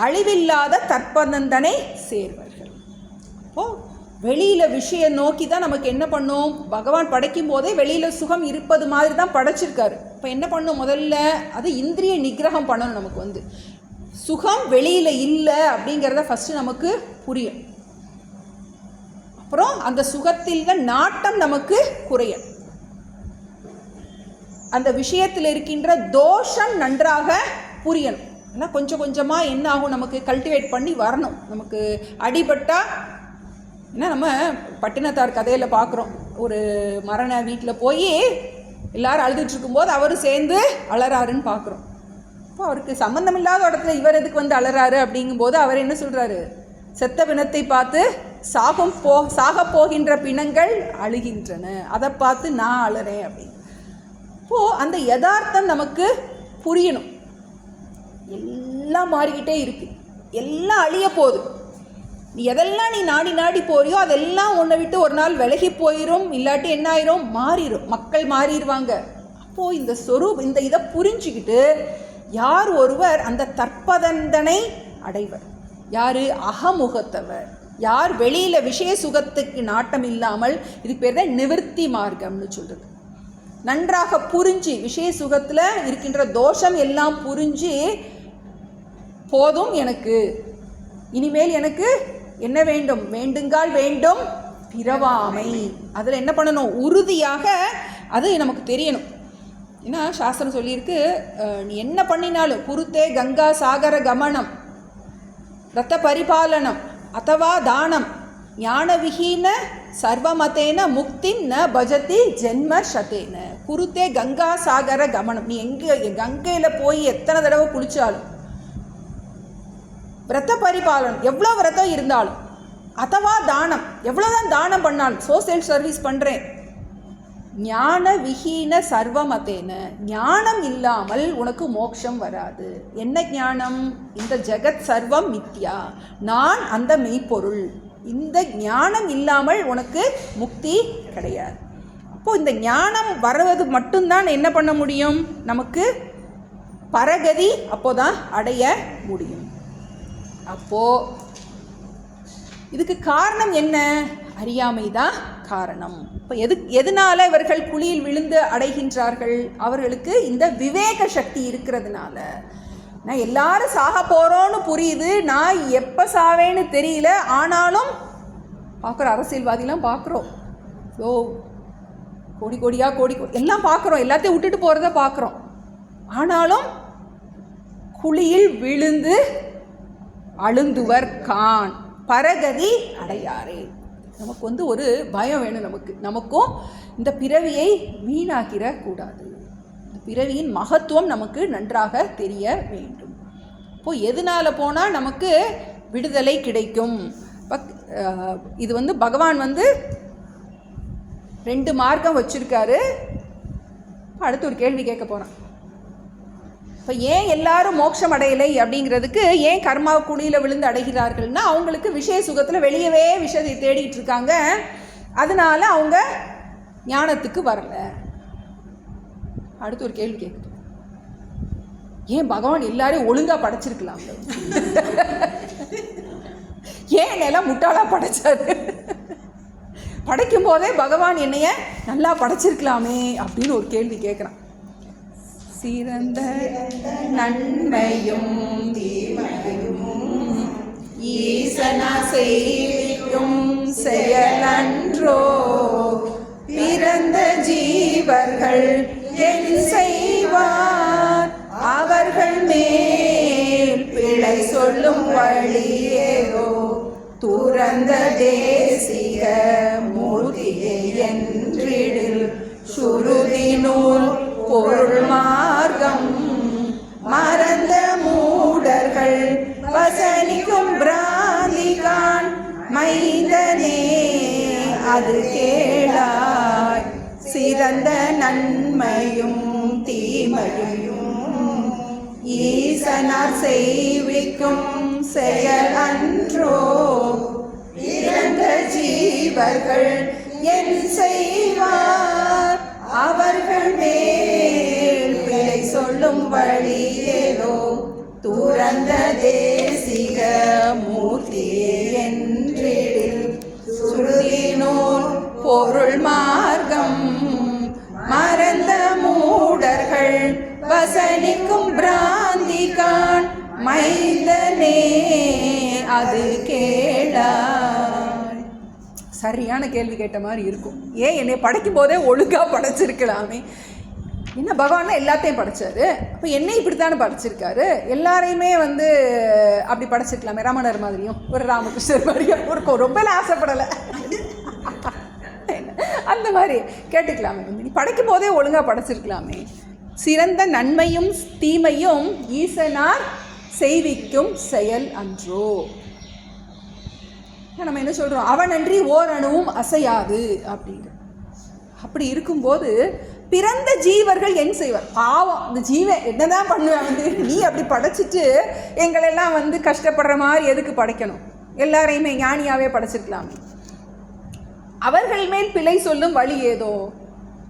அழிவில்லாத தற்பதந்தனை சேர்வர்கள். அப்போது வெளியில் விஷயம் நோக்கி தான் நமக்கு என்ன பண்ணும்? பகவான் படைக்கும் போதே வெளியில் சுகம் இருப்பது மாதிரி தான் படைச்சிருக்காரு. இப்போ என்ன பண்ணும்? முதல்ல அது இந்திரிய நிகிரகம் பண்ணணும். நமக்கு சுகம் வெளியில் இல்லை அப்படிங்கிறத ஃபஸ்ட்டு நமக்கு புரியும். அப்புறம் அந்த சுகத்தில் தான் நாட்டம் நமக்கு குறையும். அந்த விஷயத்தில் இருக்கின்ற தோஷம் நன்றாக புரியணும். ஏன்னா கொஞ்சம் கொஞ்சமாக என்ன ஆகும்? நமக்கு கல்டிவேட் பண்ணி வரணும். நமக்கு அடிபட்டால், ஏன்னா நம்ம பட்டினத்தார் கதையில் பார்க்குறோம், ஒரு மரண வீட்டில் போய் எல்லாரும் அழுதுட்டு இருக்கும்போது அவர் சேர்ந்து அலறாருன்னு பார்க்குறோம். இப்போ அவருக்கு சம்மந்தம் இல்லாத இடத்துல இவர் எதுக்கு வந்து அலறாரு அப்படிங்கும்போது அவர் என்ன சொல்கிறாரு, செத்த பிணத்தை பார்த்து சாக போகின்ற பிணங்கள் அழுகின்றன, அதை பார்த்து நான் அலறேன் அப்படின்னு. இப்போது அந்த யதார்த்தம் நமக்கு புரியணும். எல்லாம் மாறிக்கிட்டே இருக்குது, எல்லாம் அழிய போகுது. நீ எதெல்லாம் நீ நாடி நாடி போறியோ அதெல்லாம் உன்னை விட்டு ஒரு நாள் விலகி போயிடும், இல்லாட்டி என்ன ஆயிரும், மாறிடும், மக்கள் மாறிடுவாங்க. அப்போது இந்த இதை புரிஞ்சுக்கிட்டு யார் ஒருவர் அந்த தற்பதந்தனை அடைவர், யார் அகமுகத்தவர், யார் வெளியில் விஷய சுகத்துக்கு நாட்டம் இல்லாமல், இதுக்கு பேர் தான் நிவர்த்தி மார்க்கம்னு சொல்கிறது. நன்றாக புரிஞ்சு விஷய சுகத்தில் இருக்கின்ற தோஷம் எல்லாம் புரிஞ்சு, போதும் எனக்கு, இனிமேல் எனக்கு என்ன வேண்டும், வேண்டுங்கால் வேண்டும் பிறவாமை. அதில் என்ன பண்ணணும், உறுதியாக அது நமக்கு தெரியணும். ஏன்னா சாஸ்திரம் சொல்லியிருக்கு, நீ என்ன பண்ணினாலும் குருத்தே கங்கா சாகர கமனம் ரத்த பரிபாலனம் அத்தவா தானம் ஞானவிஹீன சர்வமதேன முக்திம் ந பஜதி ஜென்ம சதேன. குருத்தே கங்கா சாகர கமனம், நீ கங்கையில் போய் எத்தனை தடவை குளிச்சாலும், விரத பரிபாலனம் எவ்வளோ விரதம் இருந்தாலும், அத்தவா தானம் எவ்வளோதான் தானம் பண்ணாலும், சோசியல் சர்வீஸ் பண்ணுறேன், ஞான விஹீன சர்வமதேன, ஞானம் இல்லாமல் உனக்கு மோட்சம் வராது. என்ன ஞானம், இந்த ஜெகத் சர்வம் மித்யா, நான் அந்த மெய்ப்பொருள், இந்த ஞானம் இல்லாமல் உனக்கு முக்தி கிடையாது. அப்போது இந்த ஞானம் வருவது மட்டும்தான் என்ன பண்ண முடியும், நமக்கு பரகதி அப்போதான் அடைய முடியும். அப்போது இதுக்கு காரணம் என்ன, அறியாமை தான் காரணம். இப்போ எதனால இவர்கள் குழியில் விழுந்து அடைகின்றார்கள், அவர்களுக்கு இந்த விவேக சக்தி இருக்கிறதுனால. நான் எல்லாரும் சாக போகிறோன்னு புரியுது, நான் எப்போ சாவேன்னு தெரியல, ஆனாலும் பார்க்குறோம், அரசியல்வாதிலாம் பார்க்குறோம், ஸோ கோடி எல்லாம் பார்க்குறோம், எல்லாத்தையும் விட்டுட்டு போகிறத பார்க்குறோம், ஆனாலும் குழியில் விழுந்து அழுந்துவர் கான் பரகதி அடையாரே. நமக்கு ஒரு பயம் வேணும், நமக்கும் இந்த பிறவியை வீணாக்கிடக்கூடாது, இந்த பிறவியின் மகத்துவம் நமக்கு நன்றாக தெரிய வேண்டும். இப்போது எதனால் போனால் நமக்கு விடுதலை கிடைக்கும். இது பகவான் 2 மார்க்கம் வச்சுருக்காரு. அடுத்து ஒரு கேள்வி கேட்க போகிறான். இப்போ ஏன் எல்லாரும் மோட்சம் அடையலை அப்படிங்கிறதுக்கு, ஏன் கர்மா குழியில் விழுந்து அடைகிறார்கள்னா, அவங்களுக்கு விஷய சுகத்தில் வெளியவே விஷயத்தை தேடிட்டு இருக்காங்க, அதனால அவங்க ஞானத்துக்கு வரலை. அடுத்து ஒரு கேள்வி கேட்குது, ஏன் பகவான் எல்லாரையும் ஒழுங்காக படைச்சிருக்கலாம், ஏன் எல்லாம் முட்டாளாக படைச்சாரு, படைக்கும் போதே பகவான் என்னைய நல்லா படைச்சிருக்கலாமே அப்படின்னு ஒரு கேள்வி கேட்குறான். சிறந்த நன்மையும் தீமையும் ஈசனா செய்யும் செயலன்றோ, பிறந்த ஜீவர்கள் என் செய்வார், அவர்கள் மேல் பிழை சொல்லும் வழியேதோ, துறந்த தேசிக மூர்த்தியே என்றிடில் சுருதி நூல் பொருள் மார்க்கம் மறந்த மூடர்கள் வசனிக்கும் பிராந்திகான் மைந்தனே அது கேளாய், சிறந்த நன்மையும் தீமையும் ஈசனார் செய்விக்கும் செயல் அன்றோ, இறந்த ஜீவர்கள் என் செய்வார், அவர்கள் மேல் பிழை சொல்லும் வழியேதோ, துறந்த தேசிக மூர்த்தியே என்றிடில் சுருதி நூல் பொருள் மார்க்கம் மறந்த மூடர்கள் வசனிக்கும் பிராந்திகான் மைந்தனே அது கேளாய். சரியான கேள்வி கேட்ட மாதிரி இருக்கும். ஏன் என்னை படைக்கும் போதே ஒழுங்காக படைச்சிருக்கலாமே, என்ன பகவான் எல்லாத்தையும் படைச்சாரு, அப்போ என்னை இப்படித்தானே படைச்சிருக்காரு, எல்லாரையுமே அப்படி படைச்சிருக்கலாமே, ரமணர் மாதிரியும் ஒரு ராமகிருஷ்ணர் மாதிரியும் ஒரு ரொம்ப ஆசைப்படலை. அந்த மாதிரி கேட்டுக்கலாமே, வந்து நீ படைக்கும் போதே ஒழுங்காக படைச்சிருக்கலாமே. சிறந்த நன்மையும் தீமையும் ஈசனார் செய்விக்கும் செயல் அன்றோ. நம்ம என்ன சொல்கிறோம், அவனன்றி ஓர் அணுவும் அசையாது அப்படிங்கிற. அப்படி இருக்கும்போது பிறந்த ஜீவர்கள் என்ன செய்வார்? பாவம், இந்த ஜீவன் என்னதான் பண்ணுவேன் வந்து, நீ அப்படி படைச்சிட்டு எங்களெல்லாம் வந்து கஷ்டப்படுற மாதிரி எதுக்கு படைக்கணும்? எல்லாரையுமே ஞானியாகவே படைச்சிருக்கலாமே. அவர்கள் மேல் பிழை சொல்லும் வழி ஏதோ,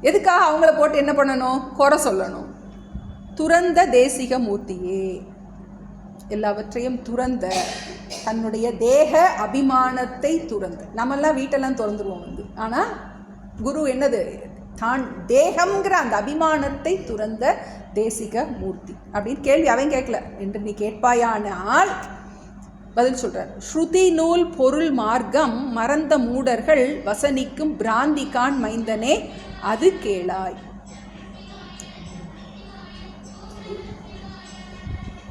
எதுக்காக அவங்கள போட்டு என்ன பண்ணணும்? குறை சொல்லணும். துறந்த தேசிக மூர்த்தியே, எல்லாவற்றையும் துறந்த, தன்னுடைய தேக அபிமானத்தை துறந்த. நம்மெல்லாம் வீட்டெல்லாம் திறந்துருவோம் வந்து, ஆனால் குரு என்னது? தான் தேகம்ங்கிற அந்த அபிமானத்தை துறந்த தேசிக மூர்த்தி அப்படின்னு கேள்வி அவன் கேட்கல. என்று நீ கேட்பாயானால் பதில் சொல்றார். ஸ்ருதி நூல் பொருள் மார்க்கம் மறந்த மூடர்கள் வசனிக்கும் பிராந்திகான் மைந்தனே அது கேளாய்.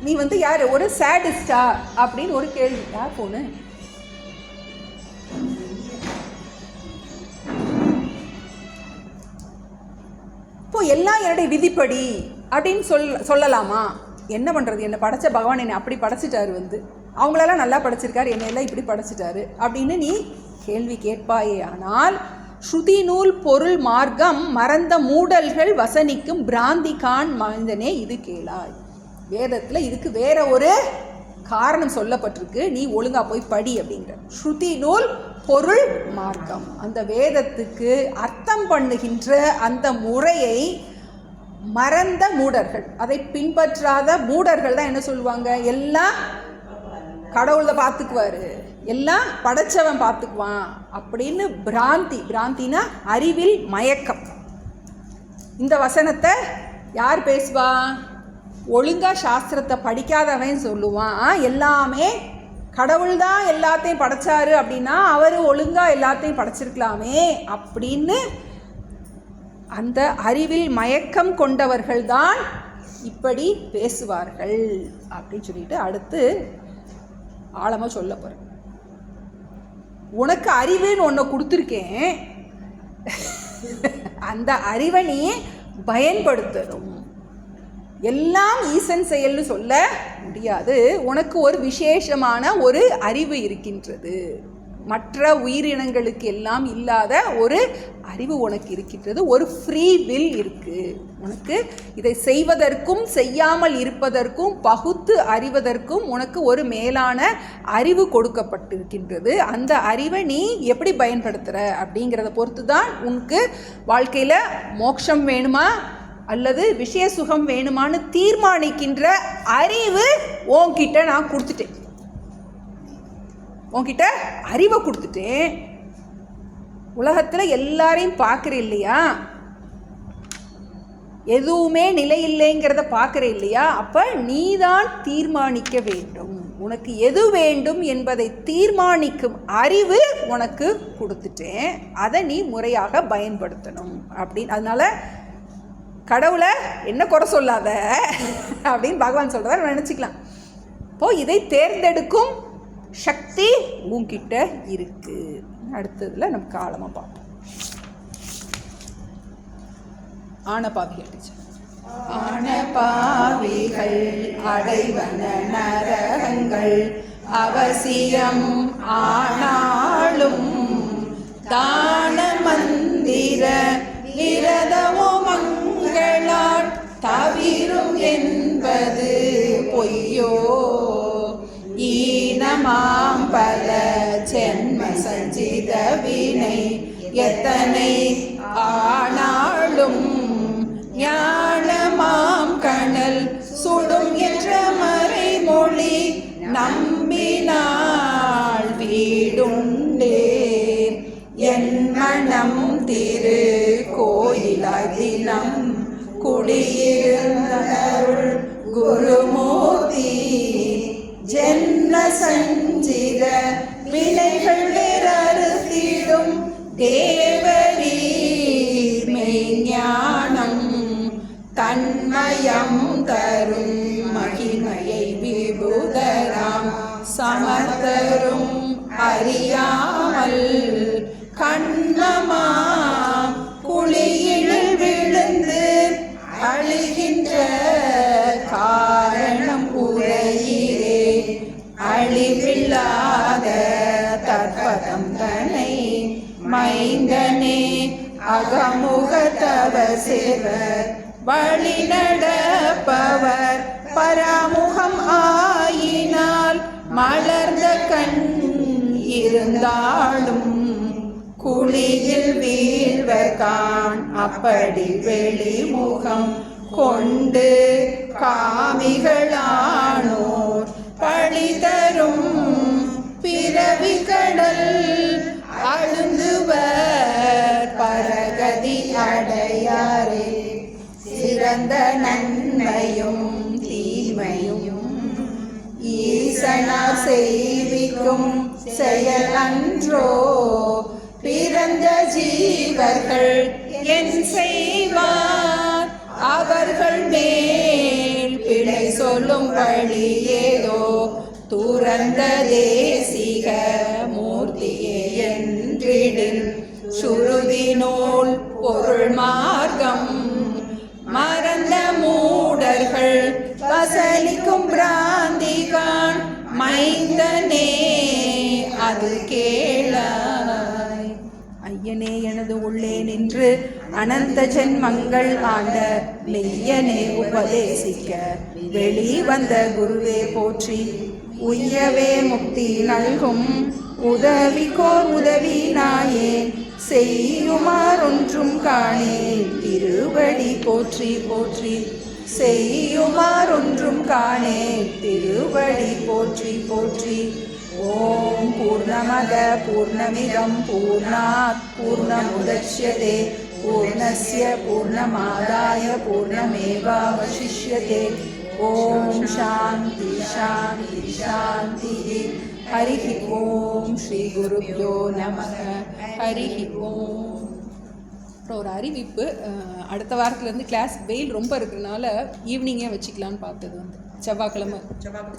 நீ வந்து யாரு? ஒரு சேடிஸ்டா அப்படின்னு ஒரு கேள்வி. யார் போனு? இப்போ எல்லாம் என்னுடைய விதிப்படி அப்படின்னு சொல்லலாமா? என்ன பண்ணுறது, என்னை படைச்ச பகவான் என்னை அப்படி படைச்சிட்டாரு, வந்து அவங்களெல்லாம் நல்லா படைச்சிருக்காரு, என்னையெல்லாம் இப்படி படைச்சிட்டாரு அப்படின்னு நீ கேள்வி கேட்பாயே. ஆனால் ஸ்ருதி நூல் பொருள் மார்க்கம் மறந்த மூடல்கள் வசனிக்கும் பிராந்திகான் மைந்தனே இது கேளாய். வேதத்தில் இதுக்கு வேற ஒரு காரணம் சொல்லப்பட்டிருக்கு, நீ ஒழுங்கா போய் படி அப்படிங்கிற. ஸ்ருதி நூல் பொருள் மார்க்கம், அந்த வேதத்துக்கு அர்த்தம் பண்ணுகின்ற அந்த முறையை மறந்த மூடர்கள், அதை பின்பற்றாத மூடர்கள் தான் என்ன சொல்லுவாங்க? எல்லாம் கடவுளை பார்த்துக்குவாரு, எல்லாம் படைச்சவன் பார்த்துக்குவான் அப்படின்னு பிராந்தி. பிராந்தினா அறிவில் மயக்கம். இந்த வசனத்தை யார் பேசுவா? ஒழுங்கா சாஸ்திரத்தை படிக்காதவன் சொல்லுவான், எல்லாமே கடவுள் தான் எல்லாத்தையும் படைச்சாரு அப்படின்னா அவர் ஒழுங்கா எல்லாத்தையும் படைச்சிருக்கலாமே அப்படின்னு. அந்த அறிவில் மயக்கம் கொண்டவர்கள் தான் இப்படி பேசுவார்கள் அப்படின்னு சொல்லிட்டு அடுத்து ஆழமாக சொல்ல போகிறேன். உனக்கு அறிவுன்னு ஒன்று கொடுத்துருக்கேன், அந்த அறிவை நீ பயன்படுத்தணும். எல்லாம் ஈசன் செயல்னு சொல்ல முடியாது. உனக்கு ஒரு விசேஷமான ஒரு அறிவு இருக்கின்றது, மற்ற உயிரினங்களுக்கு எல்லாம் இல்லாத ஒரு அறிவு உனக்கு இருக்கின்றது, ஒரு ஃப்ரீ வில் இருக்கு உனக்கு. இதை செய்வதற்கும் செய்யாமல் இருப்பதற்கும் பகுத்து அறிவதற்கும் உனக்கு ஒரு மேலான அறிவு கொடுக்கப்பட்டிருக்கின்றது. அந்த அறிவை நீ எப்படி பயன்படுத்துகிற அப்படிங்கிறத பொறுத்து தான் உனக்கு வாழ்க்கையில் மோட்சம் வேணுமா அல்லது விஷய சுகம் வேணுமான்னு தீர்மானிக்கின்ற அறிவு உன்கிட்ட நான் கொடுத்துட்டேன். உன்கிட்ட அறிவை கொடுத்துட்டேன். உலகத்தில் எல்லாரையும் பார்க்குற இல்லையா, எதுவுமே நிலை இல்லைங்கிறத பார்க்குற இல்லையா, அப்போ நீதான் தீர்மானிக்க வேண்டும். உனக்கு எது வேண்டும் என்பதை தீர்மானிக்கும் அறிவு உனக்கு கொடுத்துட்டேன், அதை நீ முறையாக பயன்படுத்தணும் அப்படின்னு. அதனால கடவுளை என்ன குறை சொல்லாத அப்படின்னு பகவான் சொல்கிறத நினச்சிக்கலாம். இப்போது இதை தேர்ந்தெடுக்கும் சக்தி உன்கிட்ட இருக்கு. அடுத்ததில் நமக்கு ஆழமாக பார்ப்போம். ஆனபாவிகள் டீச்சர். ஆனபாவிகள் அடைவன நரகங்கள் அவசியம் ஆனாலும் தான மந்திர விரதமோ மங்களால் தவிரும் என்பது பொய்யோ. ஈனமாம் பல ஜென்ம சஞ்சித வினை எத்தனை ஆனாலும் ஞானமாம் கணல் சுடும் என்ற மறைமொழி நம்பினாள் வீடுண்டே. என் மனம் திரு கோயிலாய் தினம் குடியிருந்தருள் குருமூர்த்தி. ஜென்ம சஞ்சித வினைகள் வேறறுத்திடும் தேவரீர் மெய்ஞானம் தன்மயம் தரும் மகிமையை விபுதராம் சமர்த்தரும் அறியாமல் கண்ணமா அகமுகத்தவ சேவர் வழி நடப்பவர் பராமுகம் ஆயினால் மலர்ந்த கண் இருந்தாலும் குழியில் வீழ்வகான் அப்படி வெளிமுகம் கொண்டு காமிகளானோர் பழி தரும் பிறவி கடல் அழுந்துவர் பரகதி அடையாரே. சிறந்த நன்மையும் தீமையும் ஈசனார் செய்விக்கும் செயல் அன்றோ. பிறந்த ஜீவர்கள் என் செய்வார் அவர்கள் மேல் பிழை சொல்லும் வழி ஏதோ துறந்த தேசிக மூர்த்தியே என்றிடில் சுருதி நூல் பொருள் மார்க்கம் மறந்த மூடர்கள் வசலிக்கும் பிராந்திகான் மைந்தனே அது கேளாய். ஐயனே எனது உள்ளே நின்று அனந்த ஜென்மங்கள் ஆண்ட மெய்யனே உபதேசிக்க வெளிவந்த குருவே போற்றி. உய்யவே முக்தி நல்கும் உதவிக்கோர் உதவி நாயேன் செய்யுமாறொன்றும் காணேன் திருவடி போற்றி போற்றி. செய்யுமாறொன்றும் காணேன் திருவடி போற்றி போற்றி. ஓம் பூர்ணமத பூர்ணமிதம் பூர்ணாத் பூர்ணமுதச்யதே பூர்ணஸ்ய பூர்ணமாதாய பூர்ணமேவாவசிஷ்யதே. ஓம் சாந்தி சாந்தி சாந்தி. ஹரிஹி ஓம் ஸ்ரீ குருப்யோ நமக. ஹரிஹி ஓம். அப்புறம் ஒரு அறிவிப்பு, அடுத்த வாரத்துலேருந்து கிளாஸ் வெயில் ரொம்ப இருக்கிறதுனால ஈவினிங்கே வச்சுக்கலான்னு பார்த்தது வந்து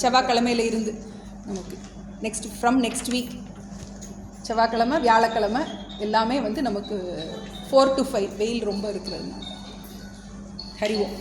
செவ்வாய்க்கிழமையில இருந்து நமக்கு நெக்ஸ்ட் வீக் செவ்வாய்க்கிழமை வியாழக்கிழமை எல்லாமே வந்து நமக்கு 4 to 5 வெயில் ரொம்ப இருக்கிறதுனால. ஹரி ஓம்.